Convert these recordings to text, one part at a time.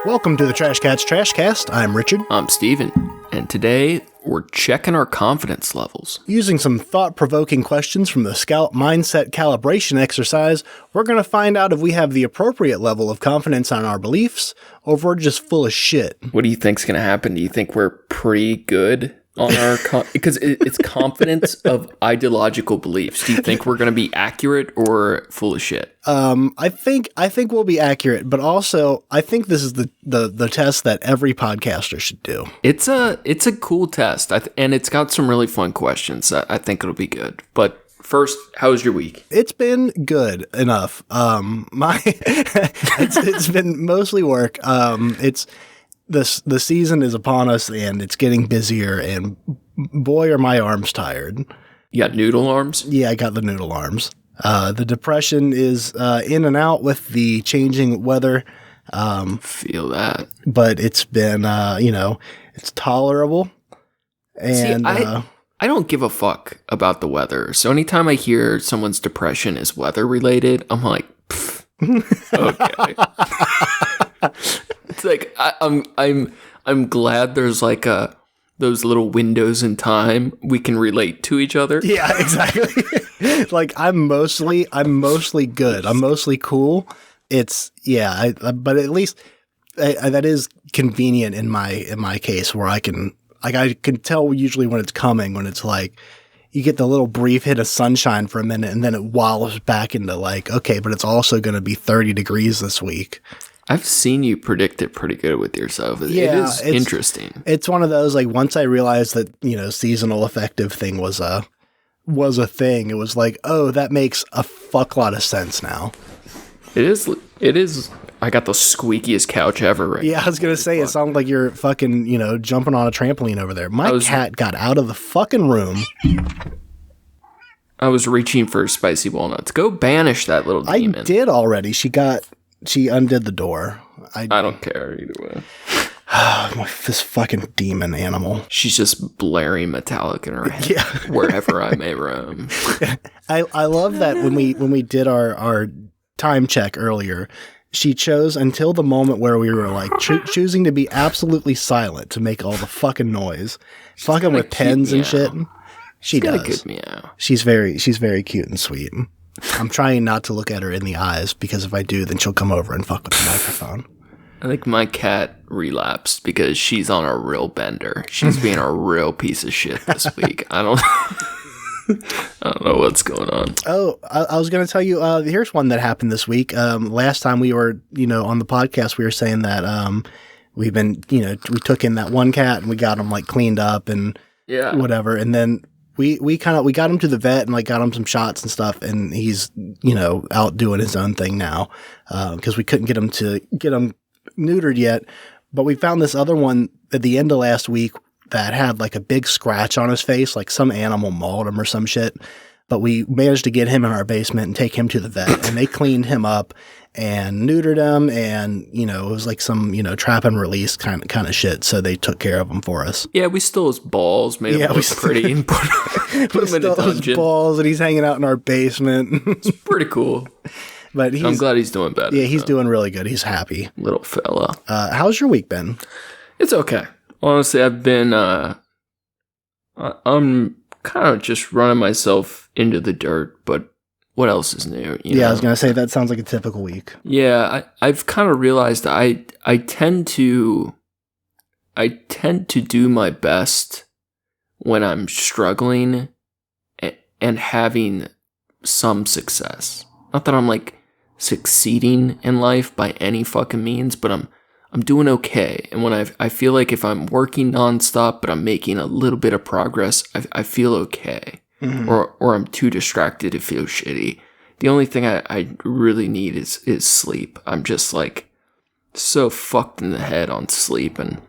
Welcome to the Trash Cats Trashcast. I'm Richard. I'm Steven, and today we're checking our confidence levels. Using some thought-provoking questions from the Scout Mindset Calibration exercise, we're going to find out if we have the appropriate level of confidence on our beliefs, or if we're just full of shit. What do you think's going to happen? Do you think we're pretty good on our because it's confidence of ideological beliefs? Do you think we're going to be accurate or full of shit? I think we'll be accurate, but also I think this is the test that every podcaster should do. It's a cool test, and it's got some really fun questions. I think it'll be good. But first, how's your week? It's been good enough. It's been mostly work. The season is upon us, and it's getting busier, and boy, are my arms tired. You got noodle arms? Yeah, I got the noodle arms. The depression is in and out with the changing weather. Feel that. But it's been, it's tolerable. And See, I don't give a fuck about the weather. So anytime I hear someone's depression is weather related, I'm like, okay. It's like I'm glad there's like those little windows in time we can relate to each other. Yeah, exactly. Like I'm mostly good. I'm mostly cool. It's but at least that is convenient in my case where I can tell usually when it's coming, when it's like you get the little brief hit of sunshine for a minute and then it wallows back into like, okay, but it's also going to be 30 degrees this week. I've seen you predict it pretty good with yourself. Yeah, it's interesting. It's one of those, like, once I realized that, seasonal affective thing was a thing, it was like, oh, that makes a fuck lot of sense now. It is. I got the squeakiest couch ever right now. Yeah, I was going to say, it sounded like you're fucking, jumping on a trampoline over there. My cat got out of the fucking room. I was reaching for spicy walnuts. Go banish that little demon. I did already. She undid the door. I don't care either way. This fucking demon animal. She's just blaring metallic in her head wherever I may roam. I love that when we did our time check earlier, she chose until the moment where we were like choosing to be absolutely silent to make all the fucking noise. Fucking with pens and shit. She does. Good meow. She's very cute and sweet. I'm trying not to look at her in the eyes because if I do, then she'll come over and fuck with the microphone. I think my cat relapsed because she's on a real bender. She's being a real piece of shit this week. I don't know what's going on. Oh, I was going to tell you, here's one that happened this week. Last time we were, on the podcast, we were saying that we've been, we took in that one cat and we got him like cleaned up and whatever. And then we got him to the vet and like got him some shots and stuff, and he's out doing his own thing now because we couldn't get him neutered yet. But we found this other one at the end of last week that had like a big scratch on his face, like some animal mauled him or some shit. But we managed to get him in our basement and take him to the vet, and they cleaned him up and neutered him, and it was like some trap and release kind of shit. So they took care of him for us. Yeah, we stole his balls, made him look pretty, and put him in a dungeon. His balls, and he's hanging out in our basement. It's pretty cool. But I'm glad he's doing better. Yeah, he's doing really good. He's happy, little fella. How's your week been? It's okay. Honestly, I've been. I'm kind of just running myself into the dirt, but what else is new? I was gonna say that sounds like a typical week. Yeah, I've kind of realized I tend to do my best when I'm struggling and having some success. Not that I'm like succeeding in life by any fucking means, but I'm doing okay. And when I feel like if I'm working nonstop, but I'm making a little bit of progress, I feel okay. Mm-hmm. Or I'm too distracted to feel shitty. The only thing I really need is sleep. I'm just like so fucked in the head on sleep, and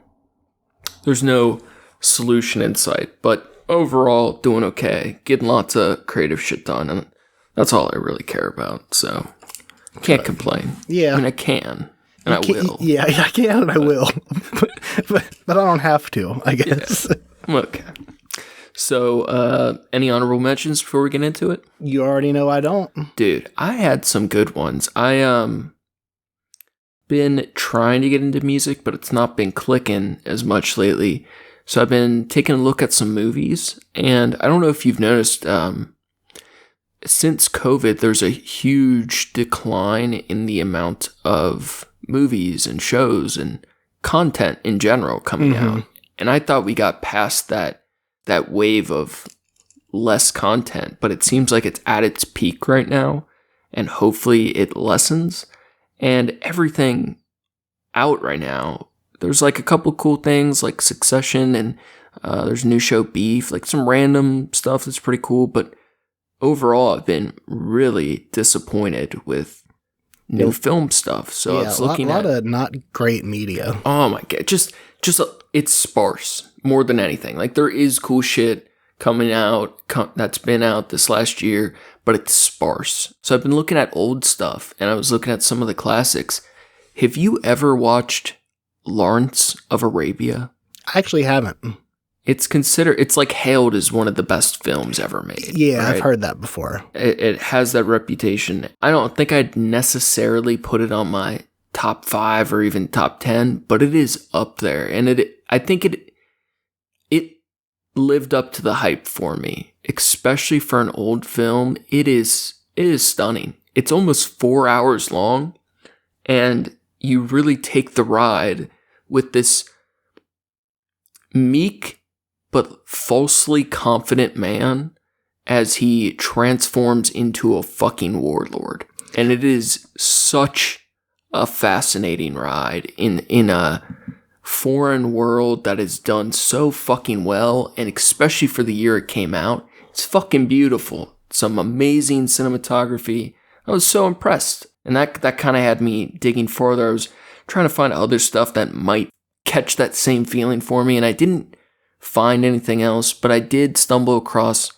there's no solution in sight. But overall, doing okay. Getting lots of creative shit done, and that's all I really care about. So can't complain. Yeah. I mean, I can. And I will. Yeah, I can and I will. but I don't have to, I guess. Yeah. Okay. So, any honorable mentions before we get into it? You already know I don't. Dude, I had some good ones. I been trying to get into music, but it's not been clicking as much lately. So I've been taking a look at some movies, and I don't know if you've noticed, since COVID, there's a huge decline in the amount of movies and shows and content in general coming out. And I thought we got past that wave of less content, but it seems like it's at its peak right now, and hopefully it lessens. And everything out right now, there's like a couple cool things like Succession, and there's a new show Beef, like some random stuff that's pretty cool. But overall, I've been really disappointed with new film stuff. So yeah, I was looking at a lot of not great media. Oh my god, just it's sparse more than anything. Like there is cool shit coming out that's been out this last year, but it's sparse. So I've been looking at old stuff, and I was looking at some of the classics. Have you ever watched Lawrence of Arabia? I actually haven't. It's like hailed as one of the best films ever made. Yeah, right? I've heard that before. It has that reputation. I don't think I'd necessarily put it on my top 5 or even top 10, but it is up there. And I think it lived up to the hype for me, especially for an old film. It is stunning. It's almost 4 hours long, and you really take the ride with this meek but falsely confident man as he transforms into a fucking warlord. And it is such a fascinating ride in a foreign world that is done so fucking well, and especially for the year it came out. It's fucking beautiful. Some amazing cinematography. I was so impressed. And that kind of had me digging further. I was trying to find other stuff that might catch that same feeling for me, and I didn't find anything else, but I did stumble across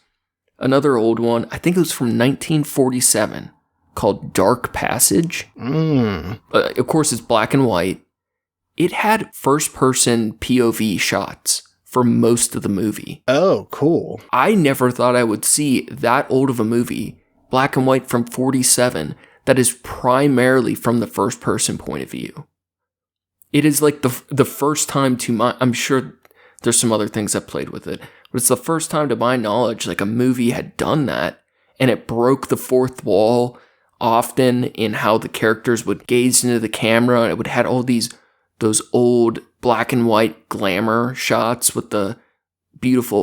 another old one. I think it was from 1947 called Dark Passage. Of course, it's black and white. It had first-person POV shots for most of the movie. Oh, cool. I never thought I would see that old of a movie, black and white from 47, that is primarily from the first-person point of view. It is like the first time to my... I'm sure there's some other things that played with it, but it's the first time to my knowledge like a movie had done that, and it broke the fourth wall often in how the characters would gaze into the camera, and it would have all those old black and white glamour shots with the beautiful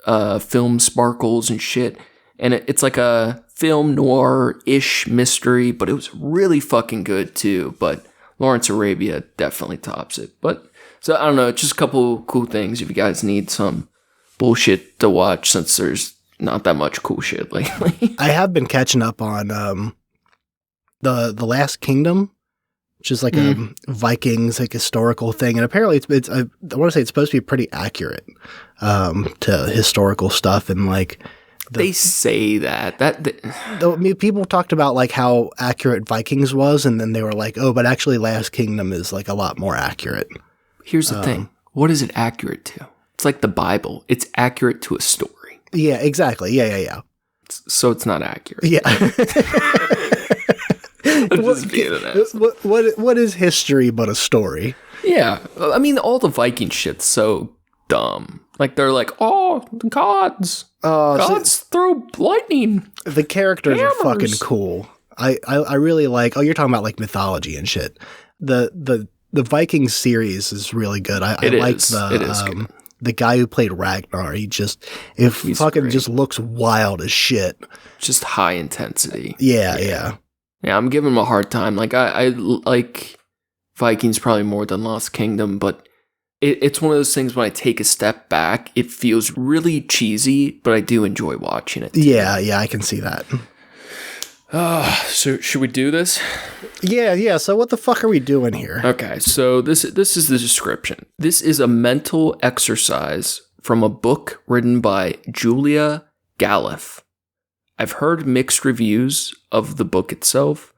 old film sparkles and shit. And it's like a film noir-ish mystery, but it was really fucking good too. But Lawrence Arabia definitely tops it. But so I don't know, just a couple cool things if you guys need some bullshit to watch, since there's not that much cool shit lately. I have been catching up on the Last Kingdom, which is like a Vikings like historical thing, and apparently it's I want to say it's supposed to be pretty accurate to historical stuff, and like they say that I mean, people talked about like how accurate Vikings was, and then they were like, oh, but actually Last Kingdom is like a lot more accurate. Here's the thing. What is it accurate to? It's like the Bible. It's accurate to a story. Yeah, exactly. Yeah. So it's not accurate. Yeah. What is history but a story? Yeah. I mean, all the Viking shit's so dumb. Like, they're like, oh, the gods. Gods throw lightning. The characters are fucking cool. I really like, you're talking about like mythology and shit. The Vikings series is really good. I like the guy who played Ragnar. He's fucking great. Just looks wild as shit. Just high intensity. Yeah. Yeah, I'm giving him a hard time. Like, I like Vikings probably more than Lost Kingdom, but it's one of those things when I take a step back, it feels really cheesy, but I do enjoy watching it. Yeah, I can see that. So should we do this? Yeah. So what the fuck are we doing here? Okay, so this is the description. This is a mental exercise from a book written by Julia Galef. I've heard mixed reviews of the book itself,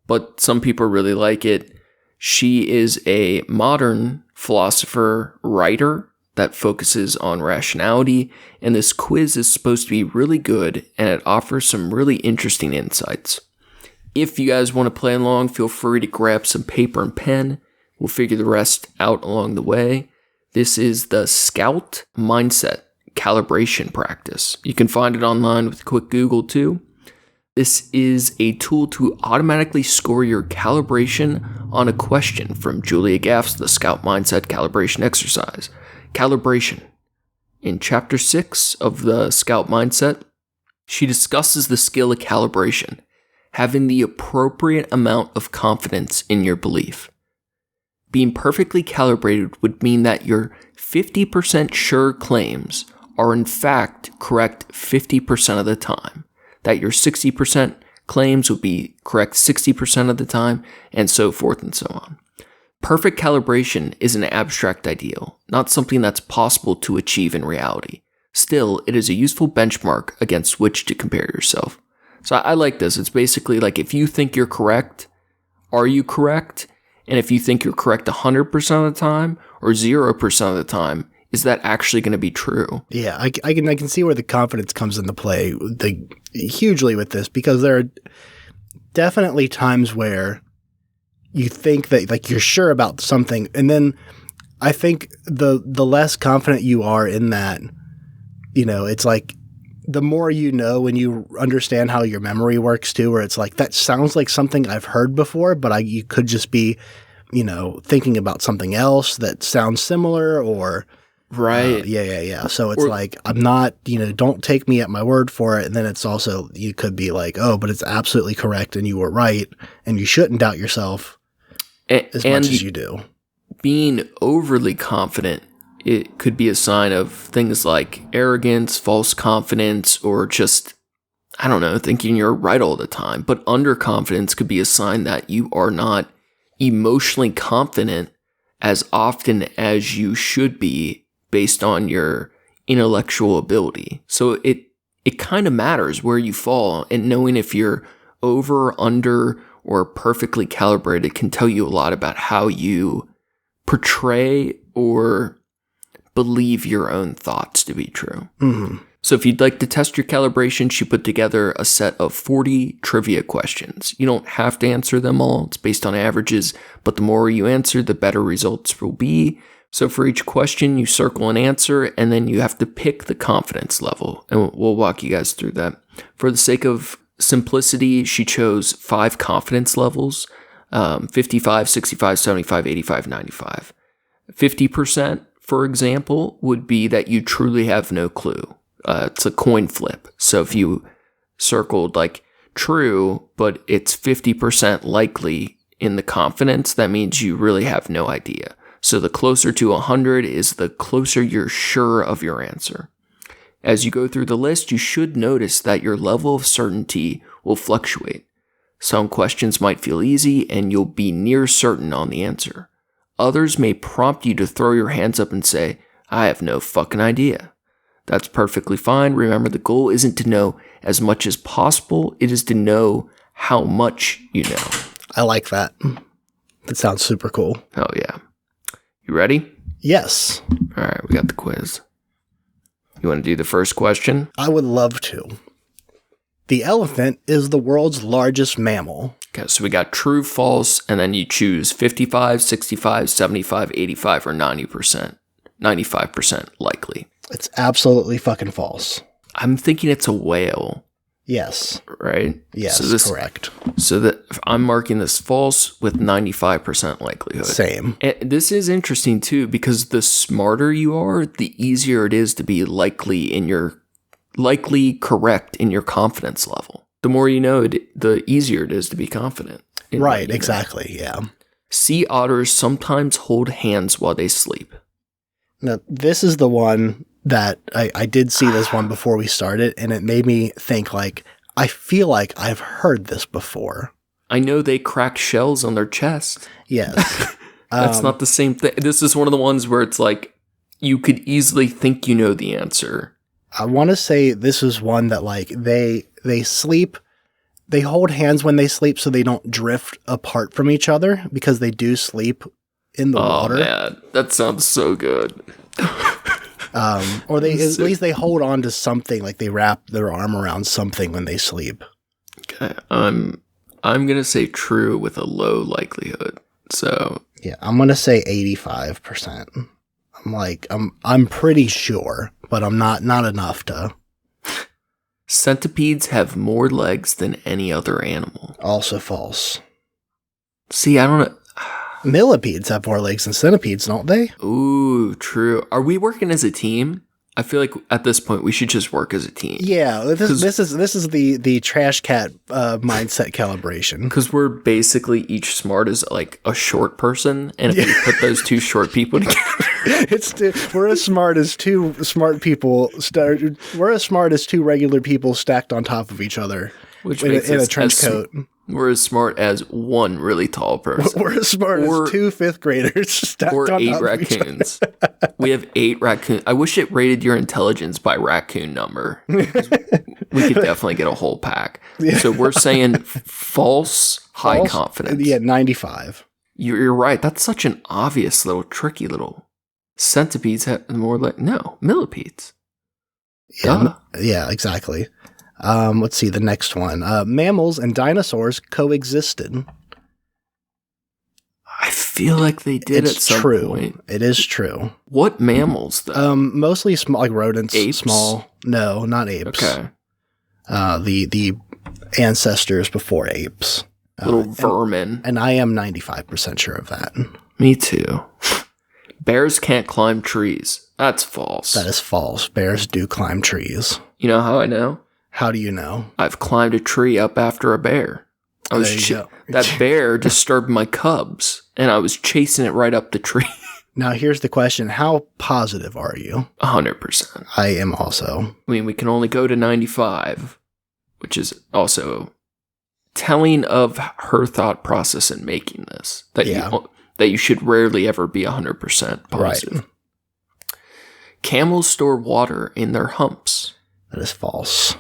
but some people really like it. She is a modern philosopher writer that focuses on rationality, and this quiz is supposed to be really good, and it offers some really interesting insights. If you guys want to play along, feel free to grab some paper and pen. We'll figure the rest out along the way. This is the Scout Mindset Calibration Practice. You can find it online with a quick Google too. This is a tool to automatically score your calibration on a question from Julia Gaff's The Scout Mindset Calibration Exercise. Calibration. In Chapter 6 of the Scout Mindset, she discusses the skill of calibration, having the appropriate amount of confidence in your belief. Being perfectly calibrated would mean that your 50% sure claims are in fact correct 50% of the time, that your 60% claims would be correct 60% of the time, and so forth and so on. Perfect calibration is an abstract ideal, not something that's possible to achieve in reality. Still, it is a useful benchmark against which to compare yourself. So I like this. It's basically like if you think you're correct, are you correct? And if you think you're correct 100% of the time or 0% of the time, is that actually going to be true? Yeah, I can see where the confidence comes into play hugely with this, because there are definitely times where you think that like you're sure about something, and then I think the less confident you are in that, it's like the more you know when you understand how your memory works too, where it's like, that sounds like something I've heard before, but you could just be, thinking about something else that sounds similar or... Right. Yeah. So it's like, I'm not, don't take me at my word for it. And then it's also, you could be like, oh, but it's absolutely correct and you were right. And you shouldn't doubt yourself as much as you do. Being overly confident, it could be a sign of things like arrogance, false confidence, or just, I don't know, thinking you're right all the time. But underconfidence could be a sign that you are not emotionally confident as often as you should be based on your intellectual ability. So it kind of matters where you fall, and knowing if you're over, under, or perfectly calibrated can tell you a lot about how you portray or believe your own thoughts to be true. Mm-hmm. So if you'd like to test your calibration, she put together a set of 40 trivia questions. You don't have to answer them all. It's based on averages, but the more you answer, the better results will be. So for each question, you circle an answer, and then you have to pick the confidence level. And we'll walk you guys through that. For the sake of simplicity, she chose 5 confidence levels, 55, 65, 75, 85, 95. 50%, for example, would be that you truly have no clue. It's a coin flip. So if you circled like true, but it's 50% likely in the confidence, that means you really have no idea. So the closer to 100 is the closer you're sure of your answer. As you go through the list, you should notice that your level of certainty will fluctuate. Some questions might feel easy and you'll be near certain on the answer. Others may prompt you to throw your hands up and say, I have no fucking idea. That's perfectly fine. Remember, the goal isn't to know as much as possible. It is to know how much you know. I like that. That sounds super cool. Oh, yeah. You ready? Yes. All right, we got the quiz. You want to do the first question? I would love to. The elephant is the world's largest mammal. Okay, so we got true, false, and then you choose 55, 65, 75, 85, or 90%. 95% likely. It's absolutely fucking false. I'm thinking it's a whale. Yes. Right? Yes, so correct. So that I'm marking this false with 95% likelihood. Same. And this is interesting too, because the smarter you are, the easier it is to be likely correct in your confidence level. The more you know, the easier it is to be confident. Right, exactly, yeah. Sea otters sometimes hold hands while they sleep. Now, this is the one that I did see this one before we started, and it made me think, like, I feel like I've heard this before. I know they crack shells on their chest. Yes. That's not the same thing. This is one of the ones where it's like, you could easily think you know the answer. I want to say this is one that, like, they sleep, they hold hands when they sleep so they don't drift apart from each other, because they do sleep in the water. Oh, man. That sounds so good. Or at least they hold on to something, like they wrap their arm around something when they sleep. Okay, I'm I'm going to say true with a low likelihood. So yeah, I'm going to say 85%. I'm pretty sure, but I'm not enough to. Centipedes have more legs than any other animal. Also false. See, I don't know. Millipedes have more legs than centipedes, don't they? Ooh, true. Are we working as a team? I feel like at this point we should just work as a team. Yeah, this is the trash cat mindset calibration. Because we're basically each smart as like a short person, and if you put those two short people together, we're as smart as two smart people. We're as smart as two regular people stacked on top of each other, which in a trench coat. We're as smart as one really tall person. We're as smart as two fifth graders stacked on top of each other. Or 8 raccoons. We have 8 raccoons. I wish it rated your intelligence by raccoon number. We could definitely get a whole pack. Yeah. So we're saying false, high confidence. Yeah, 95. You're right. That's such an obvious little tricky little. Centipedes have more like millipedes. Yeah, exactly. Let's see the next one. Mammals and dinosaurs coexisted. I feel like they did at some point. It is true. What mammals, though? Mostly small, like rodents. Apes? Small. No, not apes. Okay. The ancestors before apes. Little vermin. And I am 95% sure of that. Me too. Bears can't climb trees. That's false. That is false. Bears do climb trees. You know how I know? How do you know? I've climbed a tree up after a bear. That bear disturbed my cubs, and I was chasing it right up the tree. Now, here's the question. How positive are you? 100%. I am also. I mean, we can only go to 95, which is also telling of her thought process in making this. That you should rarely ever be 100% positive. Right. Camels store water in their humps. That is false.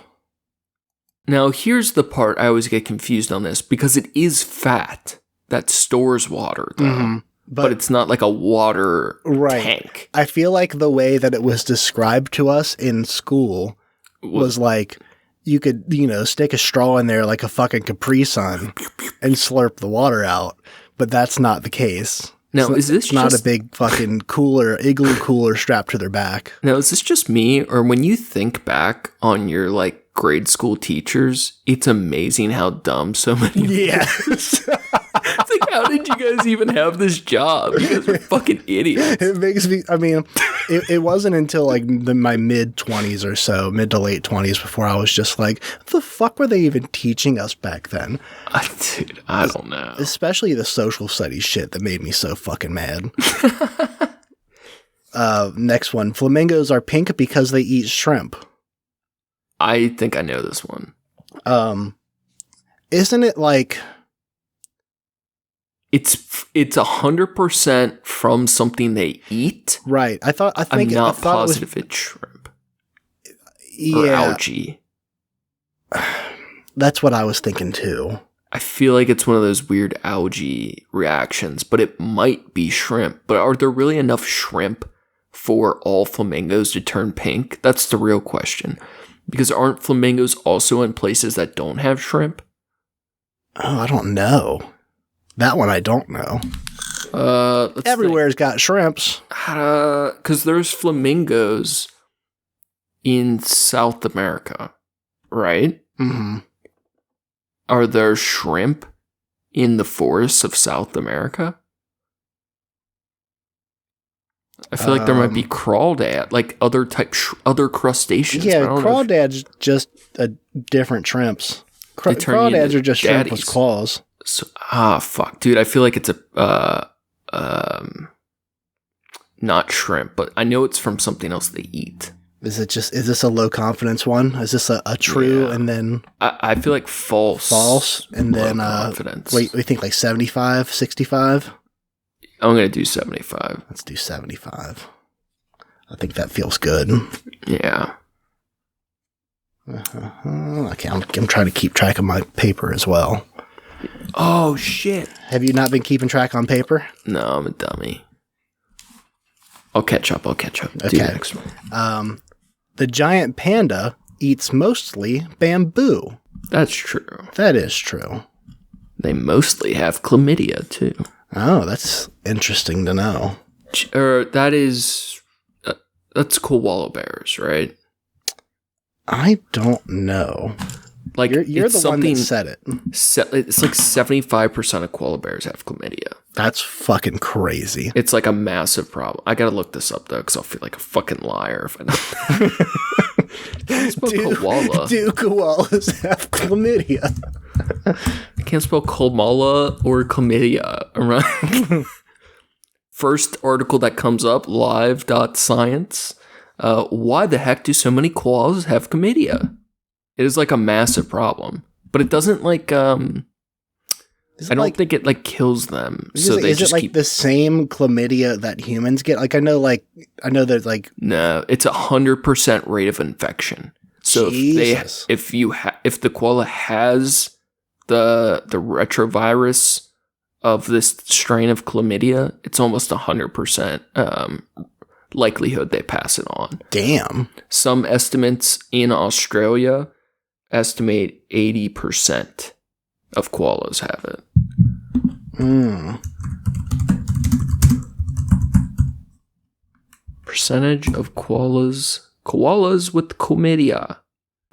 Now, here's the part I always get confused on this, because it is fat that stores water, though. Mm-hmm. But it's not like a water tank. I feel like the way that it was described to us in school was like you could, stick a straw in there like a fucking Capri Sun and slurp the water out. But that's not the case. Now, is this not a big fucking igloo cooler strapped to their back? Now, is this just me, or when you think back on your grade school teachers, it's amazing how dumb so many. Yes. It's like, how did you guys even have this job? You guys are fucking idiots. It makes me. I mean, it wasn't until my mid 20s or so, mid to late 20s, before I was just like, what the fuck were they even teaching us back then? Dude, I don't know. Especially the social studies shit that made me so fucking mad. Next one. Flamingos are pink because they eat shrimp. I think I know this one. Isn't it like... It's 100% from something they eat. Right. I'm not positive it's shrimp. Or algae. That's what I was thinking too. I feel like it's one of those weird algae reactions, but it might be shrimp. But are there really enough shrimp for all flamingos to turn pink? That's the real question. Because aren't flamingos also in places that don't have shrimp? Oh, I don't know. That one I don't know. Everywhere's got shrimps. Because there's flamingos in South America, right? Mm-hmm. Are there shrimp in the forests of South America? I feel like there might be crawdad, like other crustaceans. Yeah, crawdads just different shrimps. Crawdads are just shrimp with claws. So, fuck, dude. I feel like it's not shrimp, but I know it's from something else they eat. Is this a low confidence one? Is this a true and then? I feel like false. False and then confidence. Wait, we think 75, 65? I'm going to do 75. Let's do 75. I think that feels good. Yeah. Okay, I'm trying to keep track of my paper as well. Oh, shit. Have you not been keeping track on paper? No, I'm a dummy. I'll catch up. Okay. Do next one. The giant panda eats mostly bamboo. That's true. That is true. They mostly have chlamydia, too. Oh, that's interesting to know. That's koala bears, right? I don't know. Like you're the one that said it. It's like 75% of koala bears have chlamydia. That's fucking crazy. It's like a massive problem. I gotta look this up though, because I'll feel like a fucking liar if I don't. Koala. Do koalas have chlamydia? I can't spell koala or chlamydia. Right? First article that comes up, live.science. Why the heck do so many koalas have chlamydia? It is like a massive problem, but it doesn't like. I don't think it like kills them. So they just keep the same chlamydia that humans get. Like I know there's like no, it's 100% rate of infection. So Jesus. if the koala has the retrovirus of this strain of chlamydia, it's almost 100% likelihood they pass it on. Damn. Some estimates in Australia estimate 80% of koalas have it. Percentage of koalas with chlamydia.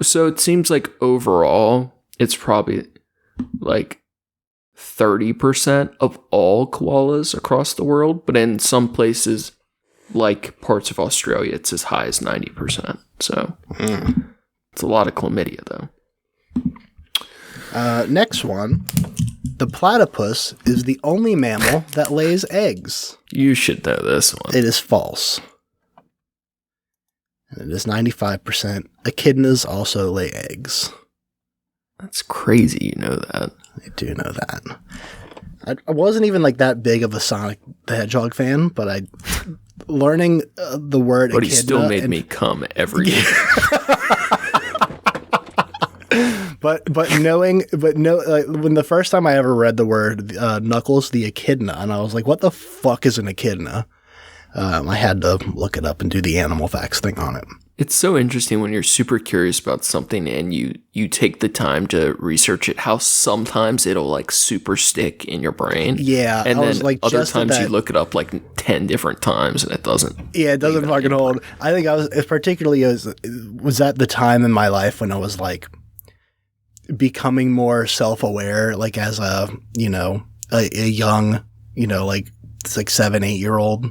So it seems like overall it's probably like 30% of all koalas across the world, but in some places like parts of Australia it's as high as 90%. So it's a lot of chlamydia though. Next one. The platypus is the only mammal that lays eggs. You should know this one. It is false. And it is 95%. Echidnas also lay eggs. That's crazy, you know that. I do know that. I wasn't even like that big of a Sonic the Hedgehog fan, but learning the word but echidna. But he still made me come every year. But when the first time I ever read the word Knuckles, the echidna, and I was like, what the fuck is an echidna? I had to look it up and do the animal facts thing on it. It's so interesting when you're super curious about something and you take the time to research it, how sometimes it'll like super stick in your brain. Yeah. And then like other times you look it up like 10 different times and it doesn't. Yeah, it doesn't fucking hold. I think was at the time in my life when I was like becoming more self-aware, like as a young, like it's like 7-8-year-old.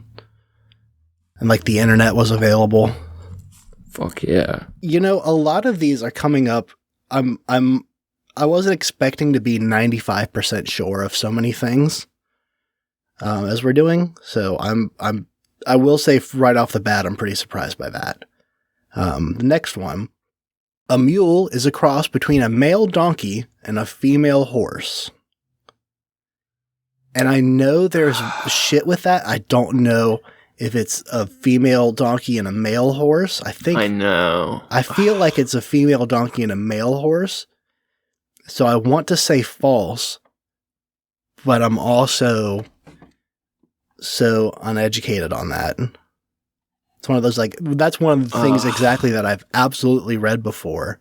And like the internet was available. Fuck yeah. A lot of these are coming up. I wasn't expecting to be 95% sure of so many things as we're doing. So I will say right off the bat, I'm pretty surprised by that. The next one, a mule is a cross between a male donkey and a female horse. And I know there's shit with that. I don't know if it's a female donkey and a male horse. I know. I feel like it's a female donkey and a male horse. So I want to say false, but I'm also so uneducated on that. It's one of those, like, that's one of the things exactly that I've absolutely read before,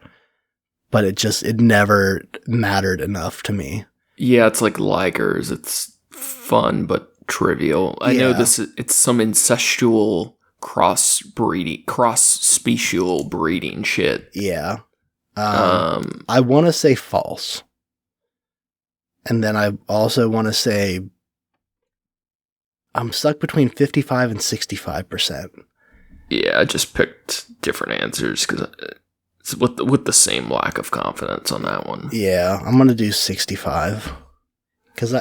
but it never mattered enough to me. Yeah, it's like ligers. It's fun, but trivial. I know it's some incestual cross-special breeding shit. Yeah. I want to say false. And then I also want to say I'm stuck between 55 and 65%. Yeah, I just picked different answers because it's with the same lack of confidence on that one. Yeah, I'm going to do 65 because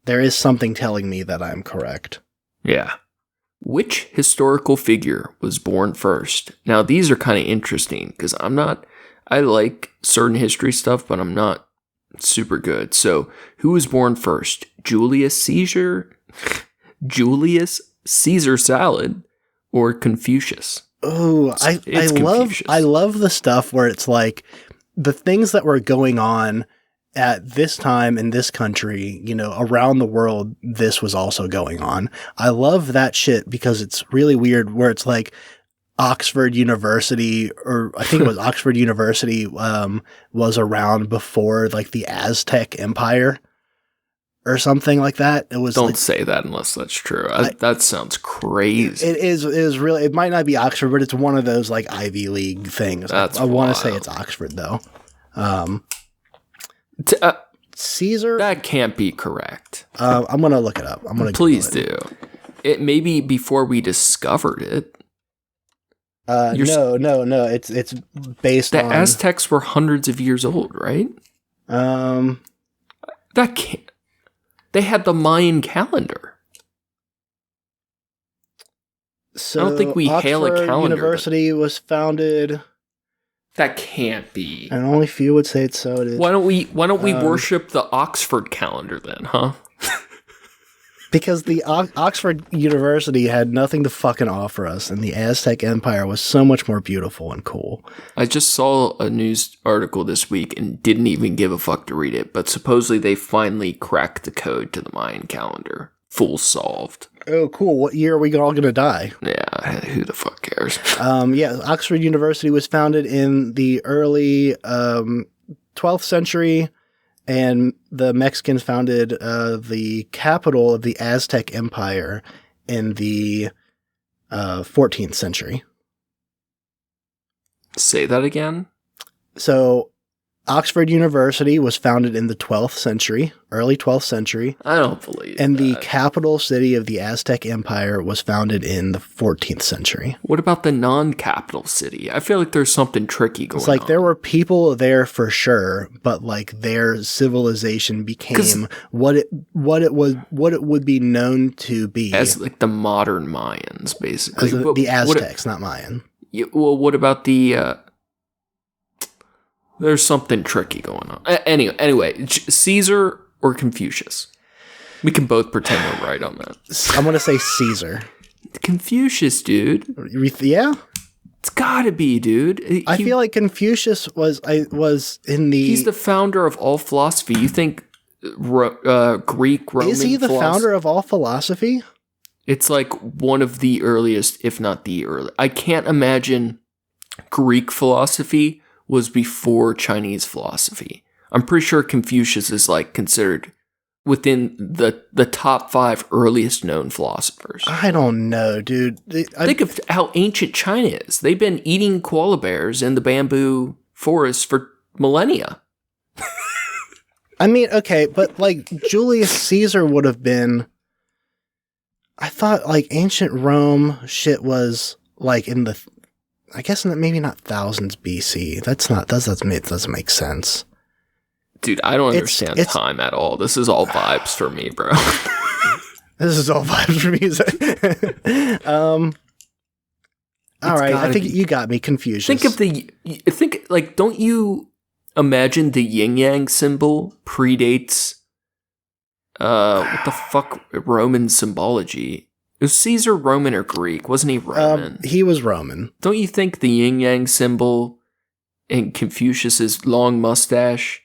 there is something telling me that I'm correct. Yeah. Which historical figure was born first? Now, these are kind of interesting because I like certain history stuff, but I'm not super good. So, who was born first? Julius Caesar salad, or Confucius? Oh, I love the stuff where it's like the things that were going on at this time in this country, around the world, this was also going on. I love that shit because it's really weird where it's like Oxford University, or I think it was Oxford University, was around before like the Aztec Empire. or something like that. It was. Don't say that unless that's true. That sounds crazy. It is really. It might not be Oxford, but it's one of those like Ivy League things. I want to say it's Oxford though. Caesar. That can't be correct. I'm gonna look it up. Please do. It maybe before we discovered it. No. It's based on... The Aztecs were hundreds of years old, right? That can't... They had the Mayan calendar. So I don't think we hail a calendar. University was founded... That can't be. And only few would say it's so. It is. Why don't we worship the Oxford calendar then, huh? Because the Oxford University had nothing to fucking offer us, and the Aztec Empire was so much more beautiful and cool. I just saw a news article this week and didn't even give a fuck to read it, but supposedly they finally cracked the code to the Mayan calendar. Full solved. Oh, cool. What year are we all going to die? Yeah, who the fuck cares? Oxford University was founded in the early 12th century, and the Mexicans founded the capital of the Aztec Empire in the 14th century. Say that again? So, Oxford University was founded in the 12th century, early 12th century. I don't believe and that. The capital city of the Aztec Empire was founded in the 14th century. What about the non-capital city? I feel like there's something tricky going on. It's like there were people there for sure, but like their civilization became what it would be known to be as like the modern Mayans, basically. The Aztecs, not Mayan. What about the? There's something tricky going on. Anyway, Caesar or Confucius? We can both pretend we're right on that. I'm going to say Caesar. Confucius, dude. Yeah? It's gotta be, dude. I feel like Confucius was in the... He's the founder of all philosophy. You think Greek, Roman... Is he the founder of all philosophy? It's like one of the earliest, if not the earliest. I can't imagine Greek philosophy was before Chinese philosophy. I'm pretty sure Confucius is like considered within the top 5 earliest known philosophers. I don't know, dude. Think of how ancient China is. They've been eating koala bears in the bamboo forest for millennia. I mean, okay, but like Julius Caesar would have been... I thought like ancient Rome shit was like in the... I guess maybe not thousands BC. Doesn't make sense. Dude, I don't understand time at all. This is all vibes for me, bro. This is all vibes for me. All right, I think you got me confused. Don't you imagine the yin yang symbol predates what the fuck Roman symbology? Was Caesar Roman or Greek? Wasn't he Roman? He was Roman. Don't you think the yin-yang symbol in Confucius's long mustache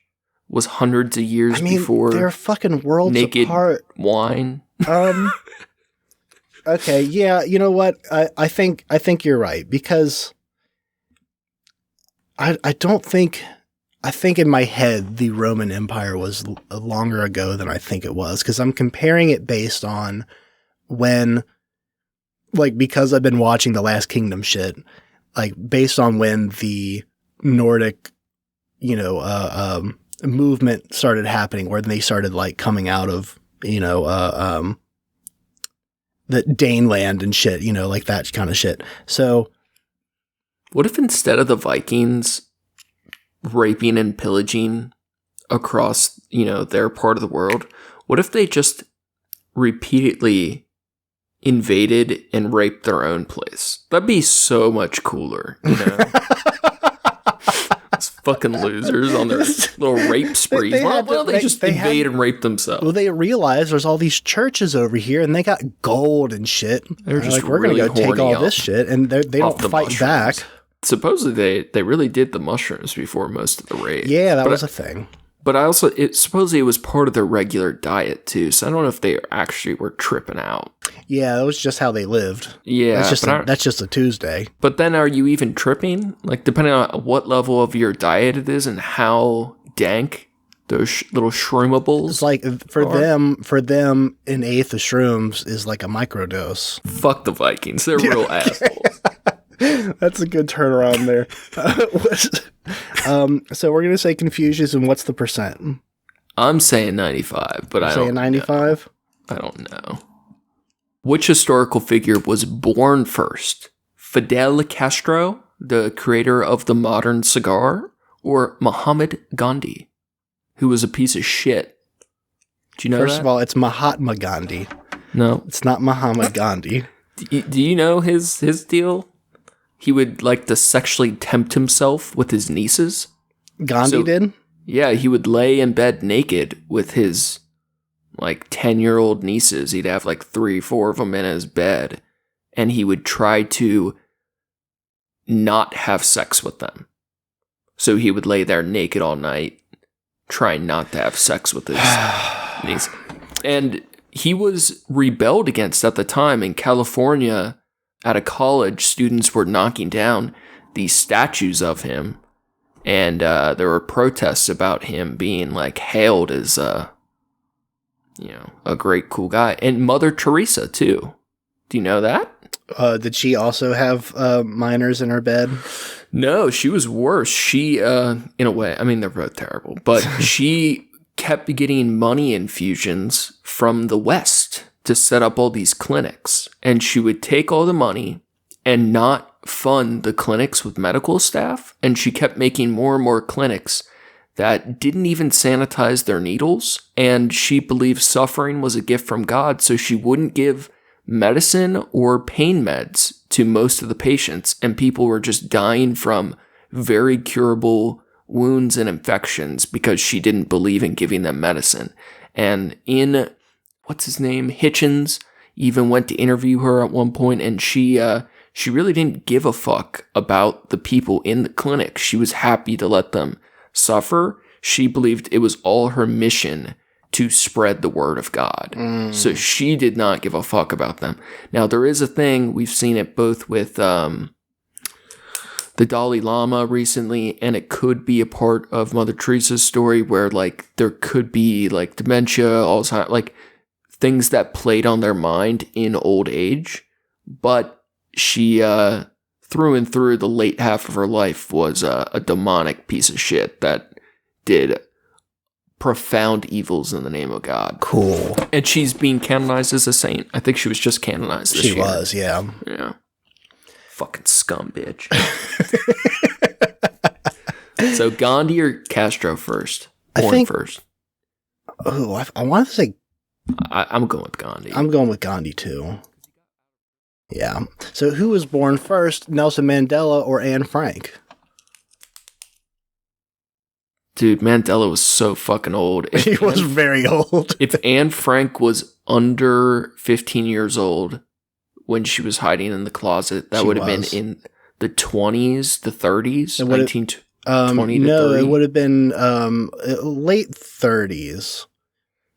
was hundreds of years before they're fucking worlds naked apart. Wine? Okay, yeah, you know what? I think you're right, because I think in my head the Roman Empire was longer ago than I think it was, because I'm comparing it based on when, like, because I've been watching the Last Kingdom shit, like, based on when the Nordic, movement started happening, where they started, like, coming out of, the Daneland and shit, like that kind of shit. So, what if instead of the Vikings raping and pillaging across, their part of the world, what if they just repeatedly invaded and raped their own place? That'd be so much cooler, Those fucking losers on their little rape sprees. Why don't they just invade and rape themselves? Well, they realize there's all these churches over here, and they got gold and shit. They're just like, we're really going to go take all this shit, and they don't fight mushrooms. back. Supposedly, they really did the mushrooms before most of the raid. Yeah, that was a thing. But supposedly it was part of their regular diet too, so I don't know if they actually were tripping out. Yeah, that was just how they lived. Yeah, that's just a Tuesday. But then, are you even tripping? Like, depending on what level of your diet it is and how dank Those little shroomables. It's like for them, an eighth of shrooms is like a microdose. Fuck the Vikings. They're real assholes. That's a good turnaround there. So we're going to say Confucius, and what's the percent? I'm saying 95, but I don't know. Saying 95? I don't know. Which historical figure was born first? Fidel Castro, the creator of the modern cigar, or Muhammad Gandhi, who was a piece of shit? Do you know First of all, it's Mahatma Gandhi. No. It's not Muhammad Gandhi. Do you know his deal? He would like to sexually tempt himself with his nieces. Gandhi did? Yeah, he would lay in bed naked with his like 10-year-old nieces. He'd have like 3-4 of them in his bed, and he would try to not have sex with them. So he would lay there naked all night, trying not to have sex with his niece. And he was rebelled against at the time in California. At a college, students were knocking down these statues of him, and there were protests about him being like hailed as a great cool guy. And Mother Teresa too. Do you know that? Did she also have minors in her bed? No, she was worse. She, in a way, I mean, they're both terrible, but she kept getting money infusions from the West to set up all these clinics. And she would take all the money and not fund the clinics with medical staff. And she kept making more and more clinics that didn't even sanitize their needles. And she believed suffering was a gift from God, so she wouldn't give medicine or pain meds to most of the patients, and people were just dying from very curable wounds and infections because she didn't believe in giving them medicine. And what's his name? Hitchens even went to interview her at one point, and she really didn't give a fuck about the people in the clinic. She was happy to let them suffer. She believed it was all her mission to spread the word of God. So she did not give a fuck about them. Now, there is a thing, we've seen it both with the Dalai Lama recently, and it could be a part of Mother Teresa's story where, like, there could be, like, dementia, Alzheimer's, like, things that played on their mind in old age. But she, through and through, the late half of her life was a demonic piece of shit that did profound evils in the name of God. Cool. And she's being canonized as a saint. I think she was just canonized this year. She was, yeah. Yeah. Fucking scum bitch. So Gandhi or Castro first? Born first. Oh, I want to say... I'm going with Gandhi. I'm going with Gandhi, too. Yeah. So who was born first, Nelson Mandela or Anne Frank? Dude, Mandela was so fucking old. He was very old. If Anne Frank was under 15 years old when she was hiding in the closet, that would have been in the 20s, the 30s, 1920 to 30. No, it would have been late 30s.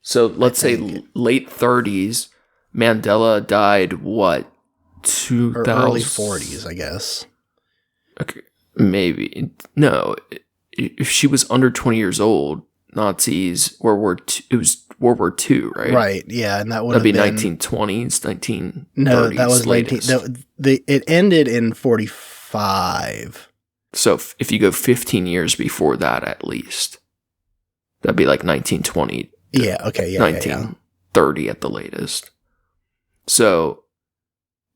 So let's say late 30s. Mandela died, what, 2000? Or early 40s, I guess. Okay, maybe. No, if she was under 20 years old, Nazis, World War II, it was World War II, right? Right, yeah, and that'd be 1920s, 1930s. No, that was latest. It ended in 45. So if you go 15 years before that, at least, that'd be like 1920. Yeah, okay, yeah, 1930 at the latest. So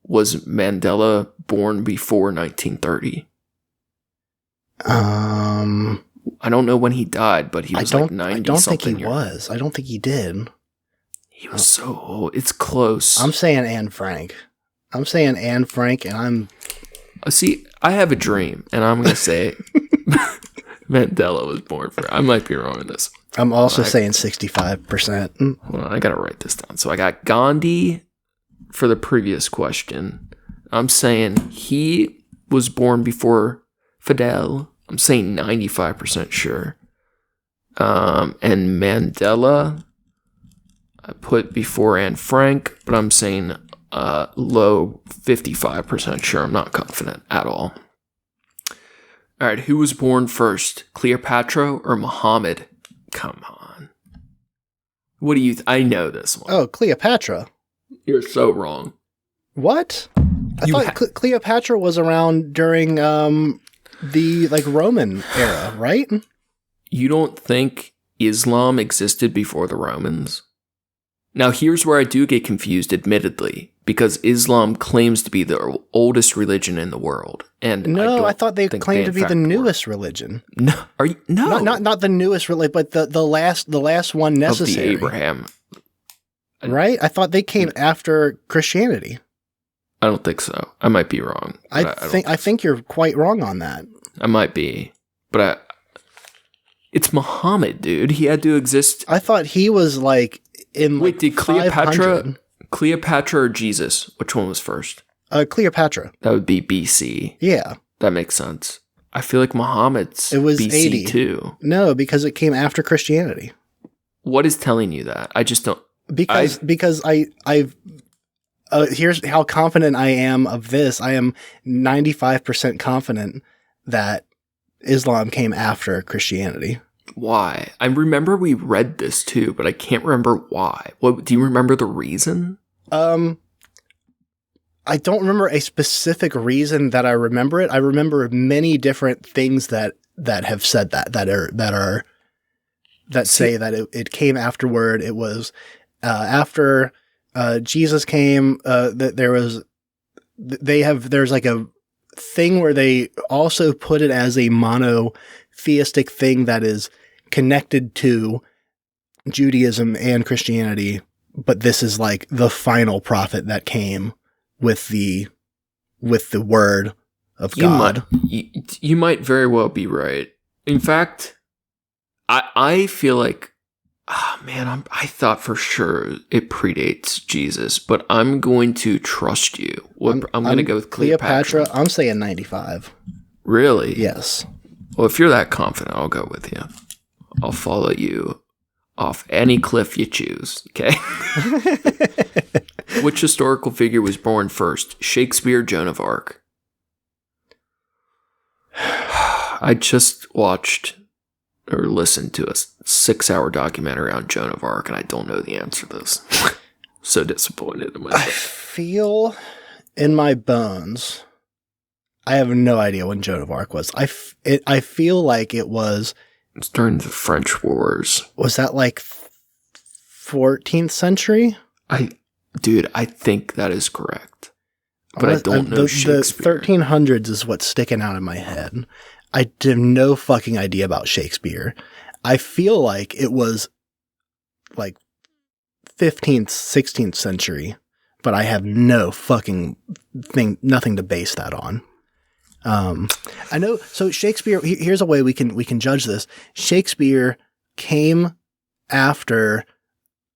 was Mandela born before 1930? I don't know when he died, but he was like 90 I don't something. think he was. I don't think he did. He was so old. It's close. I'm saying Anne Frank. And I'm... See, I have a dream, and I'm going to say Mandela was born first. I might be wrong with this. I'm also saying 65%. Hold on, I got to write this down. So I got Gandhi for the previous question. I'm saying he was born before Fidel. I'm saying 95% sure. And Mandela, I put before Anne Frank, but I'm saying low 55% sure. I'm not confident at all. All right, who was born first, Cleopatra or Muhammad? Come on. What do you... I know this one. Oh, Cleopatra. You're so wrong. What? I thought Cleopatra was around during the like Roman era, right? You don't think Islam existed before the Romans? Now, here's where I do get confused, admittedly, because Islam claims to be the oldest religion in the world, and no, I thought they claimed to be the newest religion. No, are you? No, not the newest religion, but the last one necessary. Of the Abraham, right? I thought they came after Christianity. I don't think so. I might be wrong. I think you're quite wrong on that. I might be, but it's Muhammad, dude. He had to exist. I thought he was like in. Wait, did Cleopatra or Jesus? Which one was first? Cleopatra. That would be BC. Yeah, that makes sense. I feel like Muhammad's it was BC 80 too. No, because it came after Christianity. What is telling you that? I just don't. Because I've. Here's how confident I am of this. I am 95% confident that Islam came after Christianity. Why? I remember we read this too, but I can't remember why. What do you remember the reason? I don't remember a specific reason that I remember it. I remember many different things that have said that say that it came afterward. It was after Jesus came. There's like a thing where they also put it as a monotheistic thing that is connected to Judaism and Christianity, but this is like the final prophet that came with the word of God. You might very well be right. In fact, I feel like, I thought for sure it predates Jesus, but I'm going to trust you. I'm going to go with Cleopatra. I'm saying 95. Really? Yes. Well, if you're that confident, I'll go with you. I'll follow you off any cliff you choose, okay? Which historical figure was born first? Shakespeare, Joan of Arc? I just watched or listened to a 6-hour documentary on Joan of Arc, and I don't know the answer to this. So disappointed in myself. I feel in my bones, I have no idea when Joan of Arc was. I feel like it was... It's during the French Wars. Was that like 14th century? I think that is correct. But I don't know Shakespeare. The 1300s is what's sticking out in my head. I have no fucking idea about Shakespeare. I feel like it was like 15th, 16th century, but I have no fucking nothing to base that on. I know. So Shakespeare, here's a way we can judge this. Shakespeare came after,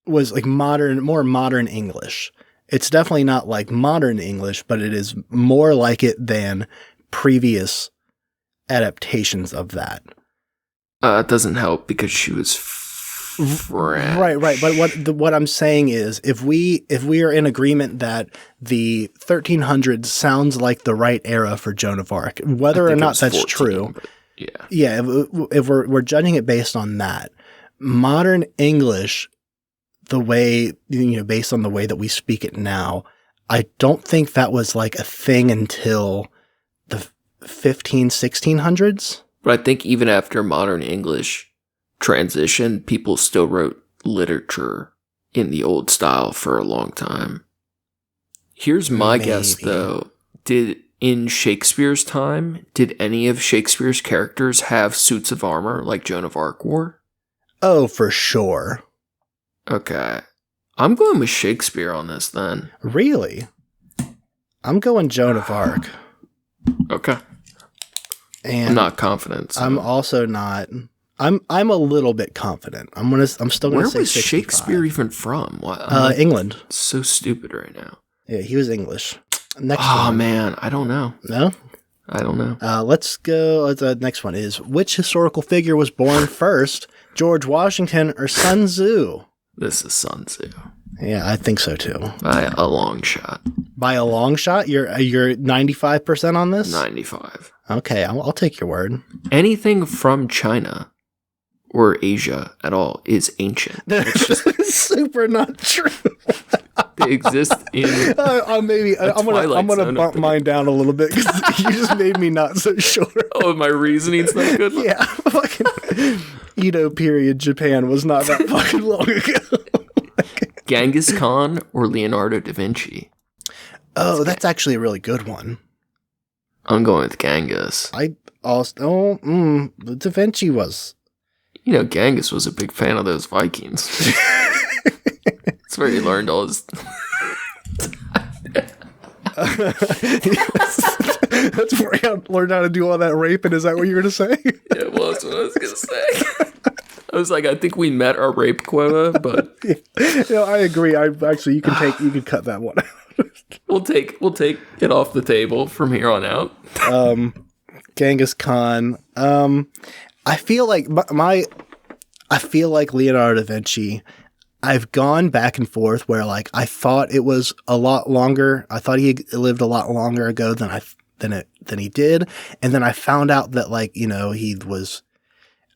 was like more modern English. It's definitely not like modern English, but it is more like it than previous adaptations of that. It doesn't help because she was French. Right. But what I'm saying is, if we are in agreement that the 1300s sounds like the right era for Joan of Arc, whether or not that's 14, true, if we're judging it based on that, modern English, the way, based on the way that we speak it now, I don't think that was like a thing until the 1600s. But I think even after modern English transition, people still wrote literature in the old style for a long time. Here's my guess, though. In Shakespeare's time, did any of Shakespeare's characters have suits of armor like Joan of Arc wore? Oh, for sure. Okay. I'm going with Shakespeare on this, then. Really? I'm going Joan of Arc. Okay. And I'm not confident. So. I'm also not. I'm a little bit confident. I'm still gonna say 65. Where was Shakespeare even from? England. So stupid right now. Yeah, he was English. Next one. Oh man, I don't know. No, I don't know. Let's go. The next one is: which historical figure was born first, George Washington or Sun Tzu? This is Sun Tzu. Yeah, I think so too. By a long shot. By a long shot? You're 95% on this? 95. Okay, I'll take your word. Anything from China or Asia at all is ancient. It's just super not true. they exist in. Maybe I'm gonna bump mine down a little bit because you just made me not so sure. Oh, my reasoning's not good. Yeah, fucking Edo period Japan was not that fucking long ago. Genghis Khan or Leonardo da Vinci? Oh, that's actually a really good one. I'm going with Genghis. Da Vinci was. Genghis was a big fan of those Vikings. That's where he learned all his. That's where I learned how to do all that raping. Is that what you were going to say? Yeah, well, that's what I was going to say. I was like, I think we met our rape quota, but I agree. You can cut that one out. We'll take it off the table from here on out. Genghis Khan. I feel like Leonardo da Vinci. I've gone back and forth where like I thought it was a lot longer. I thought he lived a lot longer ago than he did, and then I found out that he was.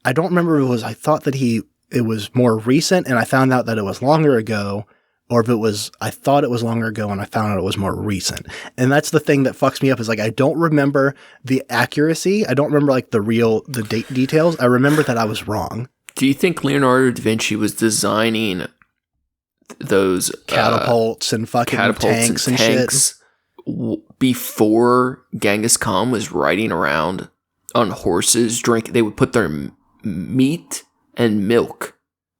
I don't remember if it was. I thought that it was more recent, and I found out that it was longer ago, or if it was. I thought it was longer ago, and I found out it was more recent. And that's the thing that fucks me up is like I don't remember the accuracy. I don't remember like the details. I remember that I was wrong. Do you think Leonardo da Vinci was designing those catapults and fucking tanks and shit before Genghis Khan was riding around on horses? They would put their meat and milk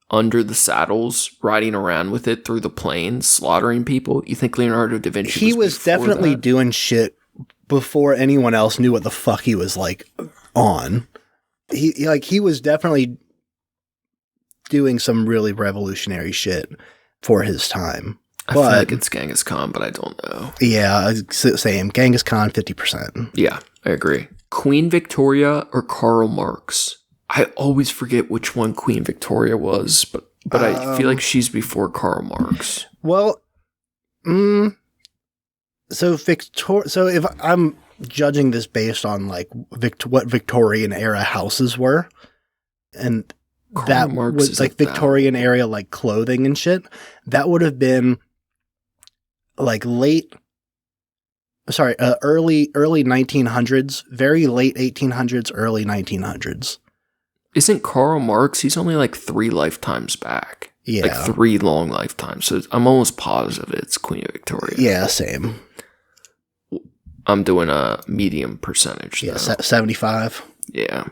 under the saddles, riding around with it through the plains, slaughtering people. You think Leonardo da Vinci? He was definitely doing shit before anyone else knew what the fuck he was like on. He was definitely doing some really revolutionary shit for his time. I feel like it's Genghis Khan, but I don't know. Yeah, same. Genghis Khan, 50%. Yeah, I agree. Queen Victoria or Karl Marx? I always forget which one Queen Victoria was, but I feel like she's before Karl Marx. Well, so if I'm judging this based on like what Victorian era houses were, and Karl that Marx was like Victorian era like clothing and shit, that would have been like early 1900s, very late 1800s, early 1900s. Isn't Karl Marx, he's only like 3 lifetimes back. Yeah. Like 3 long lifetimes. So I'm almost positive it's Queen Victoria. Yeah, same. I'm doing a medium percentage. Yeah, 75. Yeah.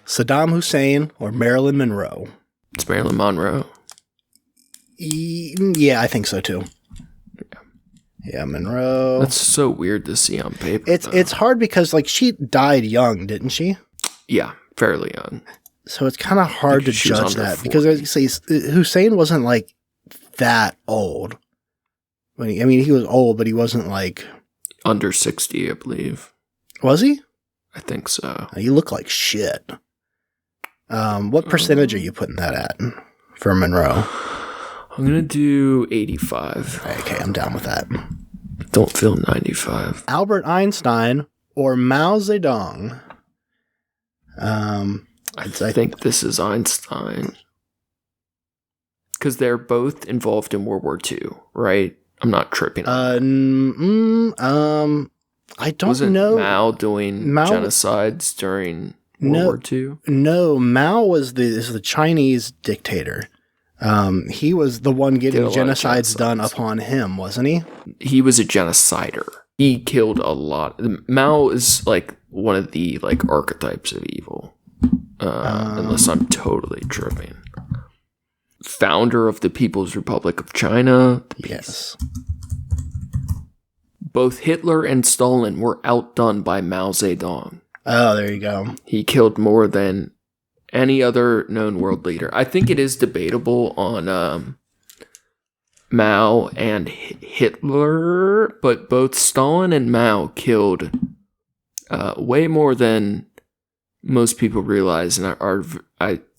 Saddam Hussein or Marilyn Monroe? It's Marilyn Monroe. Yeah, I think so too. Yeah, Monroe. That's so weird to see on paper. It's hard because like she died young, didn't she? Yeah, fairly young. So it's kind of hard to judge that 40. Because as you say, Hussein wasn't like that old. He was old, but he wasn't like under 60, I believe. Was he? I think so. You look like shit. What percentage are you putting that at for Monroe? I'm going to do 85. Okay, I'm down with that. Don't feel 95. Albert Einstein or Mao Zedong? I think this is Einstein. Because they're both involved in World War II, right? I'm not tripping. I don't know. Mao doing genocides during World War II? No, Mao is the Chinese dictator. He was the one getting genocides done upon him, wasn't he? He was a genocider. He killed a lot. Mao is like one of the like archetypes of evil. Unless I'm totally tripping. Founder of the People's Republic of China. Yes. Both Hitler and Stalin were outdone by Mao Zedong. Oh, there you go. He killed more than any other known world leader. I think it is debatable on Mao and Hitler, but both Stalin and Mao killed way more than most people realize and are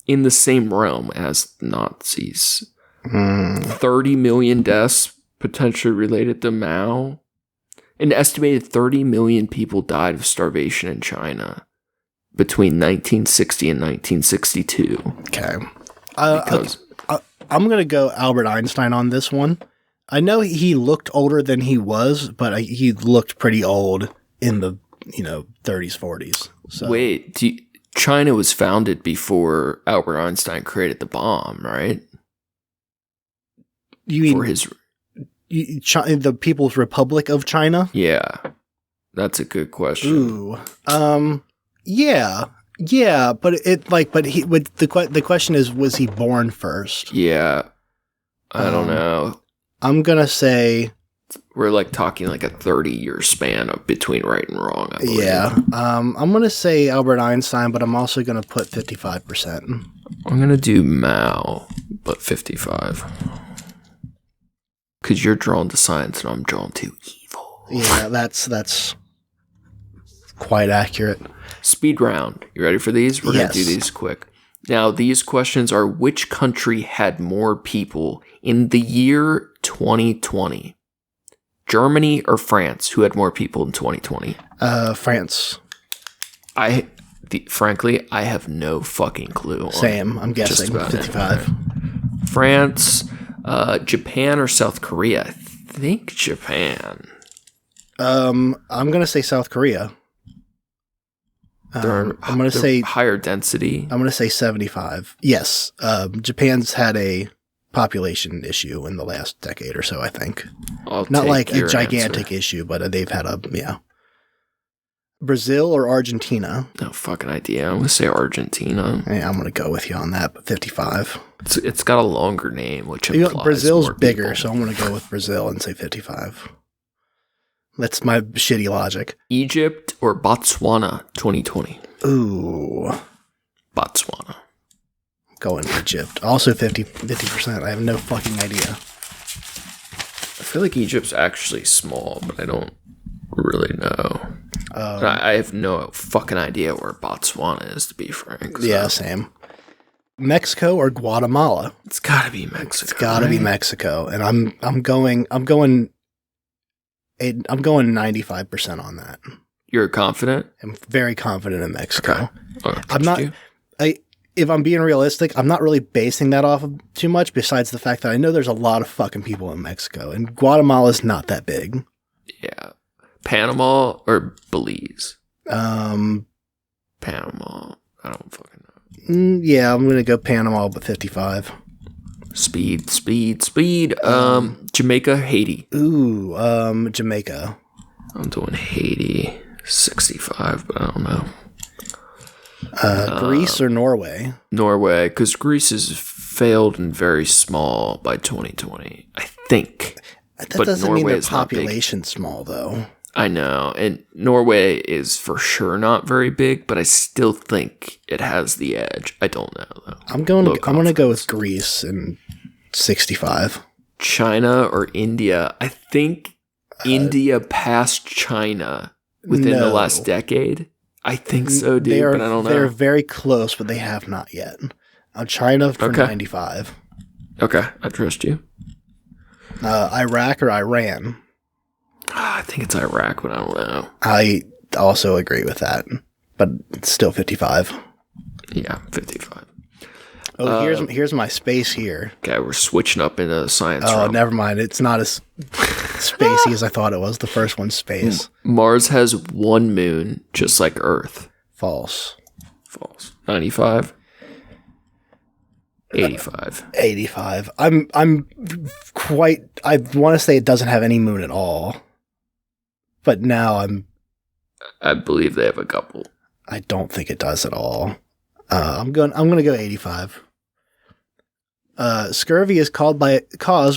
in the same realm as Nazis. 30 million deaths potentially related to Mao. An estimated 30 million people died of starvation in China between 1960 and 1962. Okay. Because I'm going to go Albert Einstein on this one. I know he looked older than he was, but he looked pretty old in the 30s, 40s. So. Wait, China was founded before Albert Einstein created the bomb, right? You mean the People's Republic of China? Yeah, that's a good question. Ooh, yeah, but the question is, was he born first? Yeah, I don't know. I'm gonna say we're like talking like a 30-year span of between right and wrong. I believe. Yeah, I'm gonna say Albert Einstein, but I'm also gonna put 55%. I'm gonna do Mao, but 55. Because you're drawn to science and I'm drawn to evil. Yeah, that's quite accurate. Speed round. You ready for these? We're going to do these quick. Now, these questions are: which country had more people in the year 2020? Germany or France? Who had more people in 2020? France. Frankly, I have no fucking clue. Same. I'm guessing 55. France, Japan or South Korea? I think Japan. I'm gonna say South Korea. I'm gonna say higher density. I'm gonna say 75. Yes. Japan's had a population issue in the last decade or so, I think. Not like a gigantic issue, but they've had Brazil or Argentina? No fucking idea. I'm gonna say Argentina. Yeah, I'm gonna go with you on that, but 55. It's got a longer name, which implies Brazil's more bigger, people. so I'm gonna go with Brazil and say 55. That's my shitty logic. Egypt or Botswana 2020? Ooh. Botswana. Going Egypt. Also 50%. I have no fucking idea. I feel like Egypt's actually small, but I don't really know. I have no fucking idea where Botswana is, to be frank. So. Yeah, same. Mexico or Guatemala? It's gotta be Mexico. It's gotta be Mexico, and I'm going 95% on that. You're confident? I'm very confident in Mexico. Okay. I'm not. If I'm being realistic, I'm not really basing that off of too much. Besides the fact that I know there's a lot of fucking people in Mexico, and Guatemala's not that big. Yeah. Panama or Belize? Panama. I don't fucking know. Yeah, I'm gonna go Panama, but 55. Speed. Jamaica, Haiti. Ooh, Jamaica. I'm doing Haiti. 65, but I don't know. Greece or Norway? Norway, because Greece is failed and very small by 2020, I think. That but doesn't Norway mean their is not big. population small, though. I know, and Norway is for sure not very big, but I still think it has the edge. I don't know though. I'm going to go with Greece and 65. China or India? I think India passed China within the last decade. I think so, dude, but I don't know. They're very close, but they have not yet. China for 95. Okay, I trust you. Iraq or Iran? I think it's Iraq, but I don't know. I also agree with that, but it's still 55. Yeah, 55. Oh, here's my space here. Okay, we're switching up into science. Oh, never mind. It's not as spacey as I thought it was. The first one's space. Mars has one moon, just like Earth. False. 95. 85. 85. I want to say it doesn't have any moon at all. But now I believe they have a couple. I don't think it does at all. I'm going to go 85. Scurvy is caused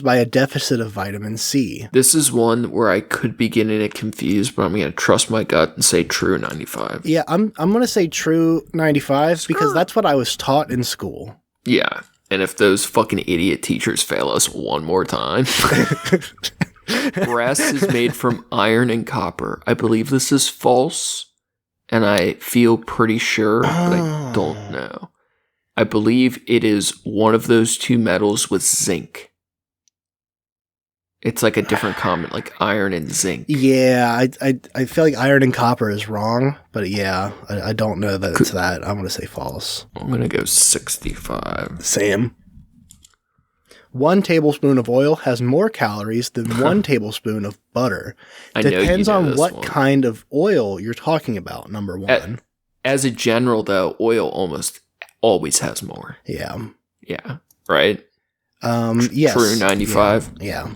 by a deficit of vitamin C. This is one where I could be getting it confused, but I'm going to trust my gut and say true 95. Yeah, I'm going to say true 95 because that's what I was taught in school. Yeah, and if those fucking idiot teachers fail us one more time. Brass is made from iron and copper. I believe this is false, and I feel pretty sure, but I don't know. I believe it is one of those two metals with zinc. It's like a different comment, like iron and zinc. Yeah, I feel like iron and copper is wrong, but yeah, I don't know that it's that. I'm going to say false. I'm going to go 65. Same. 1 tablespoon of oil has more calories than 1 tablespoon of butter. Depends on what kind of oil you're talking about, number 1. As a general, though, oil almost always has more. Yeah. Yeah. Right? Yes. True, 95. Yeah.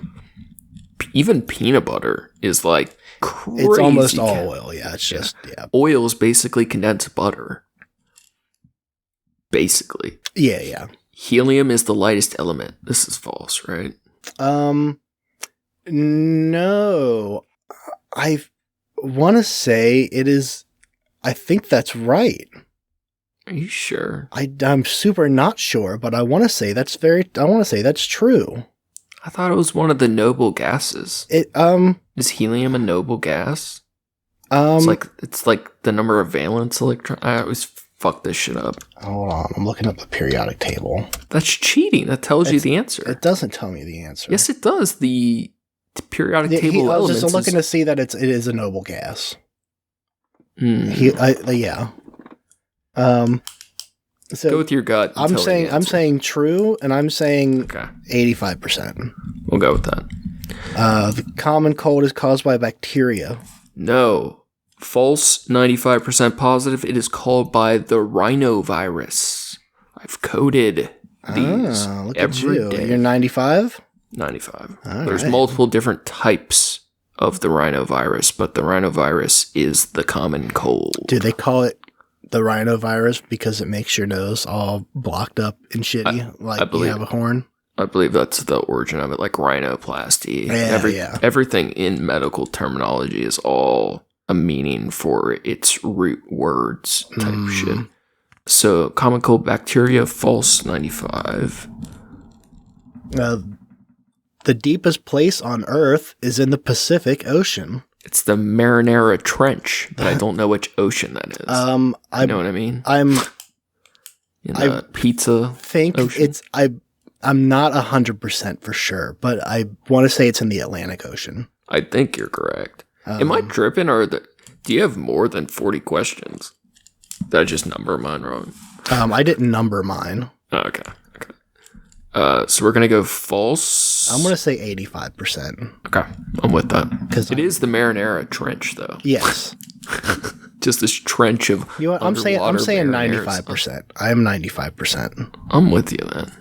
Even peanut butter is like crazy. It's almost all oil. Yeah. It's just, yeah. Oil is basically condensed butter. Basically. Yeah, yeah. Helium is the lightest element. This is false, right? No. I want to say it is. I think that's right. Are you sure? I'm super not sure, but I want to say that's true. I thought it was one of the noble gases. Is helium a noble gas? It's like the number of valence electron. I always fuck this shit up. Hold on, I'm looking up the periodic table. That's cheating. That tells you the answer. It doesn't tell me the answer. Yes, it does. The periodic table of elements. I was just looking to see that it is a noble gas. Yeah. So go with your gut. I'm saying true, and I'm saying 85%. We'll go with that. The common cold is caused by bacteria. No. False, 95% positive. It is called by the rhinovirus. I've coded these every day. You're 95? 95. There's multiple different types of the rhinovirus, but the rhinovirus is the common cold. Do they call it the rhinovirus because it makes your nose all blocked up and shitty, like you have a horn? I believe that's the origin of it, like rhinoplasty. Everything in medical terminology is all a meaning for its root words type shit. So, common cold bacteria, false, 95. The deepest place on Earth is in the Pacific Ocean. It's the Marinara Trench, but I don't know which ocean that is. You know what I mean? Pizza think ocean? I'm not 100% for sure, but I want to say it's in the Atlantic Ocean. I think you're correct. Am I tripping, or do you have more than 40 questions? Did I just number mine wrong? I didn't number mine. Oh, okay. So we're going to go false. I'm going to say 85%. Okay, I'm with that. Because it is the Marinara Trench, though. Yes. Just this trench of I'm saying 95%. I am 95%. I'm with you then.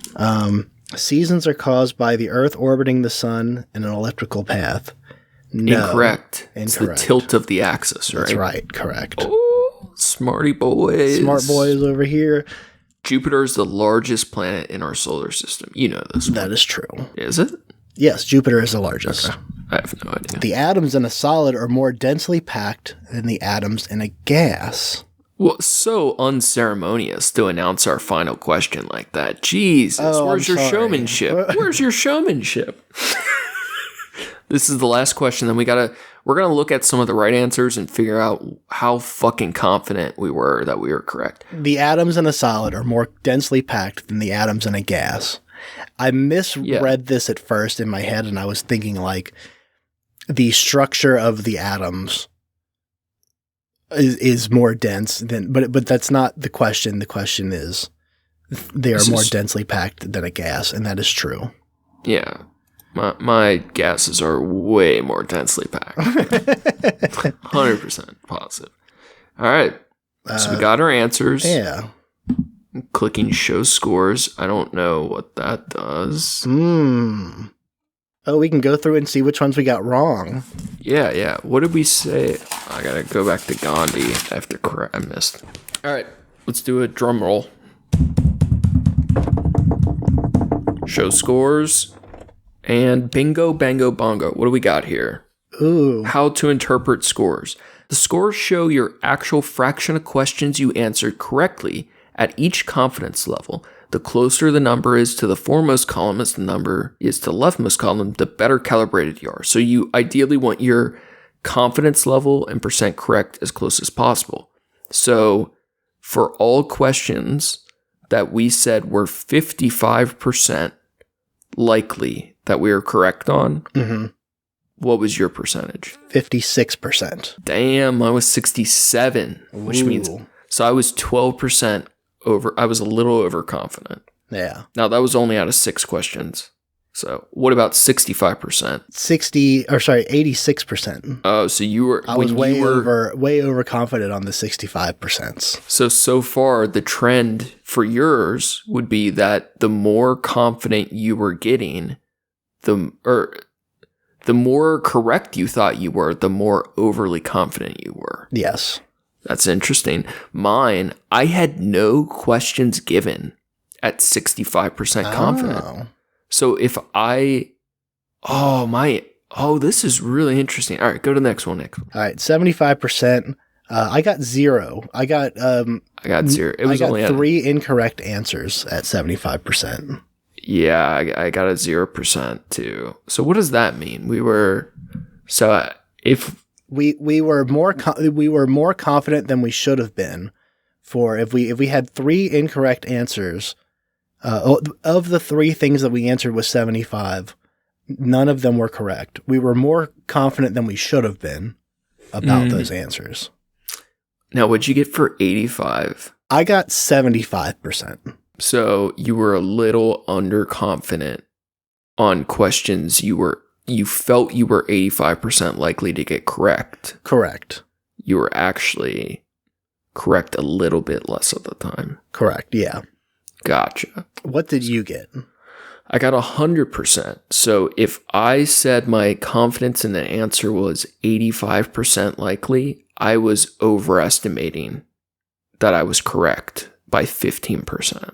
Seasons are caused by the Earth orbiting the sun in an elliptical path. No. Incorrect. It's the tilt of the axis, right? That's right. Correct. Oh, smarty boys. Smart boys over here. Jupiter is the largest planet in our solar system. You know this one. That is true. Is it? Yes, Jupiter is the largest. Okay. I have no idea. The atoms in a solid are more densely packed than the atoms in a gas. Well, so unceremonious to announce our final question like that. Jesus, where's your showmanship? Where's your showmanship? This is the last question. Then we're gonna look at some of the right answers and figure out how fucking confident we were that we were correct. The atoms in a solid are more densely packed than the atoms in a gas. I misread this at first in my head, and I was thinking like the structure of the atoms is more dense than, but that's not the question. The question is they are more densely packed than a gas, and that is true. Yeah. My gases are way more densely packed. 100% positive. All right. So we got our answers. Yeah. I'm clicking show scores. I don't know what that does. Oh, we can go through and see which ones we got wrong. Yeah. What did we say? I gotta go back to Gandhi after I missed. All right. Let's do a drum roll. Show scores. And bingo, bango, bongo. What do we got here? Ooh. How to interpret scores. The scores show your actual fraction of questions you answered correctly at each confidence level. The closer the number is to the foremost column as the number is to the leftmost column, the better calibrated you are. So you ideally want your confidence level and percent correct as close as possible. So for all questions that we said were 55% likely that we were correct on. Mm-hmm. What was your percentage? 56%. Damn, I was 67, which means so I was 12% over. I was a little overconfident. Yeah. Now that was only out of 6 questions. So what about 65%? 86%. Oh, so you were. I was way overconfident on the 65%. So far, the trend for yours would be that the more confident you were getting, the more correct you thought you were, the more overly confident you were. Yes. That's interesting. Mine, I had no questions given at 65% confident. Oh. So if this is really interesting. All right, go to the next one, Nick. All right, 75%. I got 0. I got 0. It was only 3 incorrect answers at 75%. Yeah, I got a 0% too. So what does that mean? We were more confident than we should have been. For if we had 3 incorrect answers, of the 3 things that we answered with 75, none of them were correct. We were more confident than we should have been about those answers. Now, what'd you get for 85? I got 75%. So you were a little underconfident on questions you felt you were 85% likely to get correct. Correct. You were actually correct a little bit less of the time. Correct, yeah. Gotcha. What did you get? I got 100%. So if I said my confidence in the answer was 85% likely, I was overestimating that I was correct by 15%,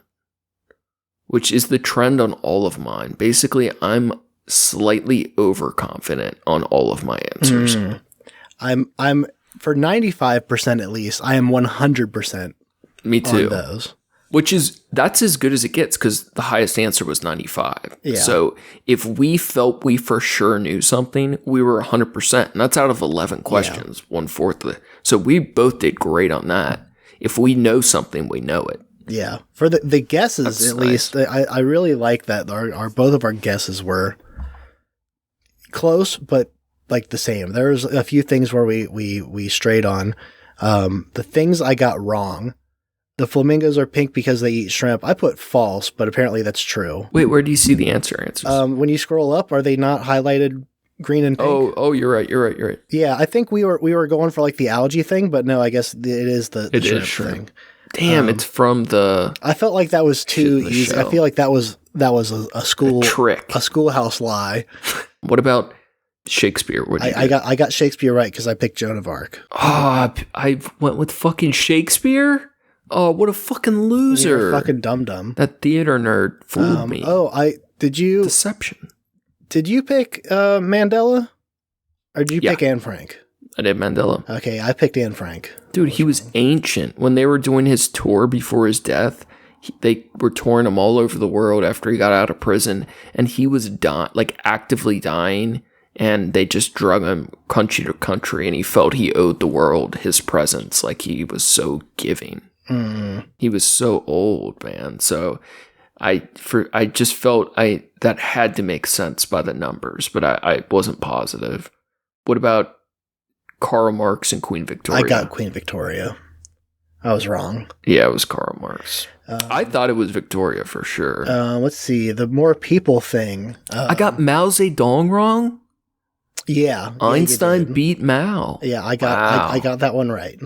which is the trend on all of mine. Basically, I'm slightly overconfident on all of my answers. I'm for 95% at least, I am 100%. Me too. On those. That's as good as it gets because the highest answer was 95. Yeah. So if we felt we for sure knew something, we were 100%. And that's out of 11 questions, 1/4. So we both did great on that. If we know something, we know it. Yeah. For the guesses, That's at nice. least, I really like that both of our guesses were close, but like the same. There was a few things where we strayed on. The things I got wrong. The flamingos are pink because they eat shrimp. I put false, but apparently that's true. Wait, where do you see the answers? When you scroll up, are they not highlighted green and pink? Oh, you're right. Yeah, I think we were going for like the algae thing, but no, I guess it is the shrimp thing. Damn, it's from the. I felt like that was too easy. Show. I feel like that was a trick, a schoolhouse lie. What about Shakespeare? I got Shakespeare right because I picked Joan of Arc. Oh, I went with fucking Shakespeare. Oh, what a fucking loser! You're a fucking dum-dum. That theater nerd fooled me. Deception. Did you pick Mandela, or did you pick Anne Frank? I did Mandela. Okay, I picked Anne Frank. Dude, he was ancient. When they were doing his tour before his death, they were touring him all over the world after he got out of prison, and he was actively dying, and they just drug him country to country, and he felt he owed the world his presence, like he was so giving. He was so old, man. So I just felt that had to make sense by the numbers, but I wasn't positive. What about Karl Marx and Queen Victoria? I got Queen Victoria. I was wrong. Yeah, it was Karl Marx. I thought it was Victoria for sure. Let's see. The more people thing. I got Mao Zedong wrong? Yeah. Einstein beat Mao. Yeah, I got that one right.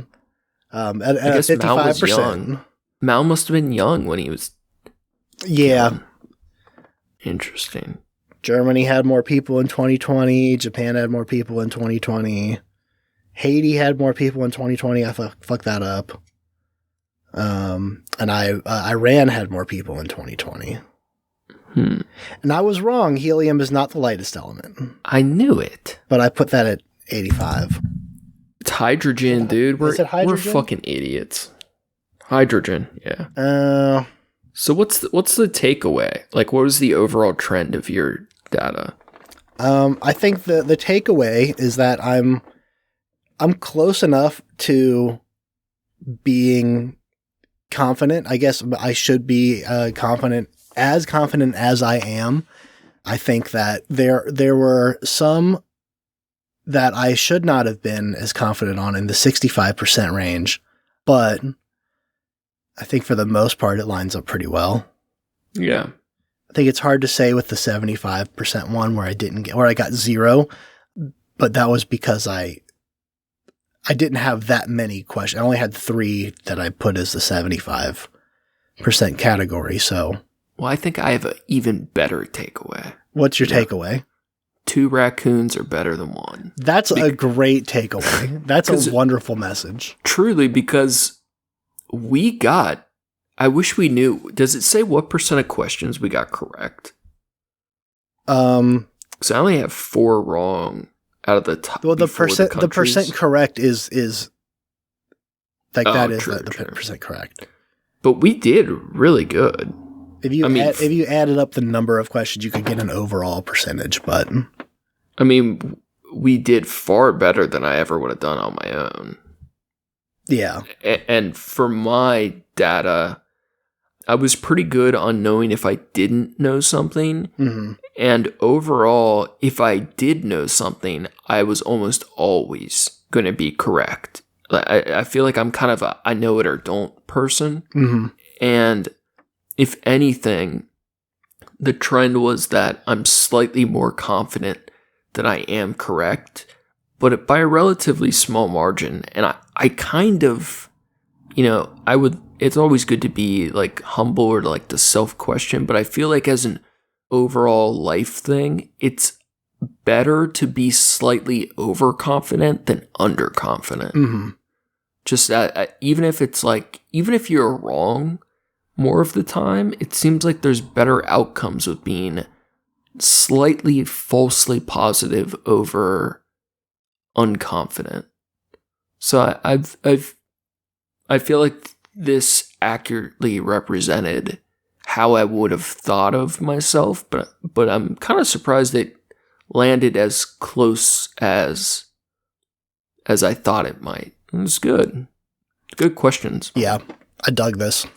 At I guess 55%. Mao was young. Mao must have been young when he was. Yeah. Interesting. Germany had more people in 2020. Japan had more people in 2020. Haiti had more people in 2020. I fucked that up. And Iran had more people in 2020. And I was wrong. Helium is not the lightest element. I knew it. But I put that at 85. It's hydrogen, dude. We're fucking idiots. Hydrogen, yeah. So what's the takeaway? Like, what was the overall trend of your data? I think the takeaway is that I'm close enough to being confident. I guess I should be confident as I am. I think that there were some that I should not have been as confident on in the 65% range, but I think for the most part it lines up pretty well. Yeah. I think it's hard to say with the 75% one where I got 0, but that was because I didn't have that many questions. I only had 3 that I put as the 75% category, so. Well, I think I have an even better takeaway. What's your takeaway? 2 raccoons are better than 1. That's a great takeaway. That's a wonderful message. Truly, because I wish we knew. Does it say what % of questions we got correct? Because I only have 4 wrong out of the top. Well, the percent correct is like that is the percent correct. But we did really good. If you added up the number of questions, you could get an overall percentage. But I mean, we did far better than I ever would have done on my own. Yeah, and for my data, I was pretty good on knowing if I didn't know something. Mm-hmm. And overall, if I did know something, I was almost always going to be correct. I feel like I'm kind of a I know it or don't person. Mm-hmm. And if anything, the trend was that I'm slightly more confident that I am correct, but by a relatively small margin. And I kind of, it's always good to be like humble or like to self-question, but I feel like as an overall life thing, it's better to be slightly overconfident than underconfident. Mm-hmm. Just that, even if you're wrong more of the time, it seems like there's better outcomes with being slightly falsely positive over unconfident. So I feel like this accurately represented how I would have thought of myself, but I'm kind of surprised it landed as close as I thought it might. It was good. Good questions. Yeah, I dug this.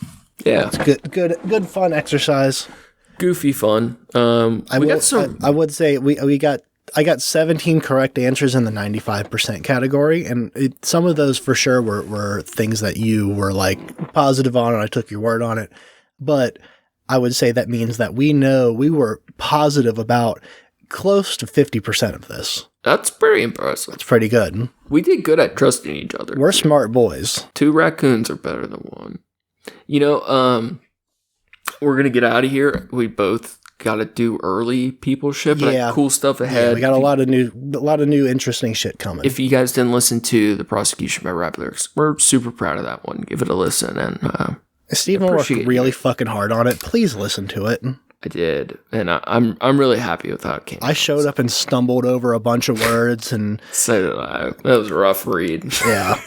Yeah, it's good fun exercise. Goofy fun. I would say I got 17 correct answers in the 95% category, and some of those for sure were things that you were like positive on, and I took your word on it. But I would say that means that we were positive about close to 50% of this. That's pretty impressive. It's pretty good. We did good at trusting each other. We're smart boys. 2 raccoons are better than 1. We're going to get out of here. We both got to do early people shit, but cool stuff ahead. Yeah, we got a lot of new interesting shit coming. If you guys didn't listen to The Prosecution by Rap Lyrics, we're super proud of that one. Give it a listen. And Stephen worked really fucking hard on it. Please listen to it. I did, and I'm really happy with how it came. I showed up and stumbled over a bunch of words, and so did I. That was a rough read. Yeah.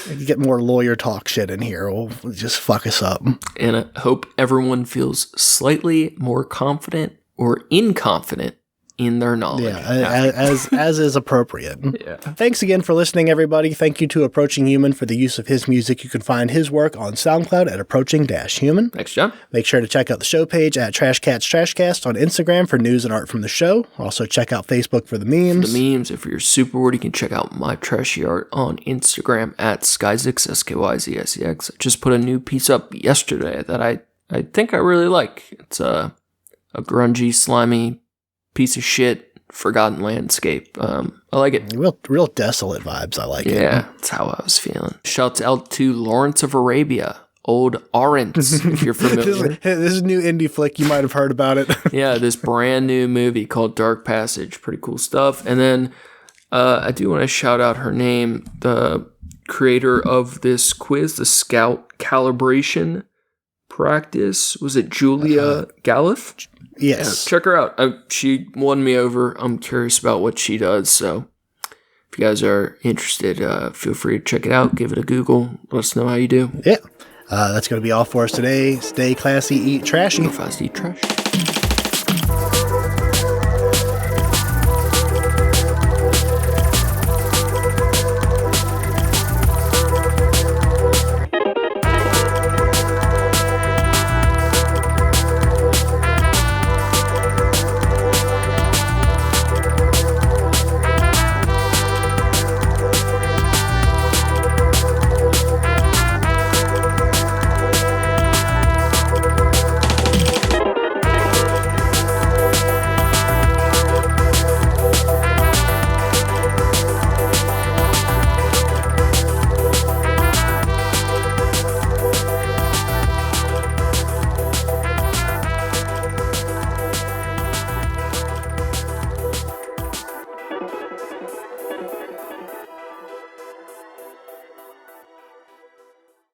You get more lawyer talk shit in here, will just fuck us up. And I hope everyone feels slightly more confident or inconfident in their knowledge. Yeah, as is appropriate. Yeah. Thanks again for listening, everybody. Thank you to Approaching Human for the use of his music. You can find his work on SoundCloud at Approaching-Human. Thanks, John. Make sure to check out the show page at TrashCats on Instagram for news and art from the show. Also, check out Facebook for the memes. If you're super bored, you can check out my trashy art on Instagram at Skyzix, SKYZSEX. I just put a new piece up yesterday that I think I really like. It's a grungy, slimy piece of shit, forgotten landscape. I like it. Real desolate vibes. I like it. Yeah, that's how I was feeling. Shouts out to Lawrence of Arabia, old Arrants, if you're familiar. This is a new indie flick. You might have heard about it. Yeah, this brand new movie called Dark Passage. Pretty cool stuff. And then I do want to shout out her name, the creator of this quiz, the Scout Calibration Practice. Was it Julia Galliff? Yes. Yeah, check her out. She won me over. I'm curious about what she does. So if you guys are interested, feel free to check it out. Give it a Google. Let us know how you do. Yeah. That's going to be all for us today. Stay classy, eat trashy. Fast, eat trash.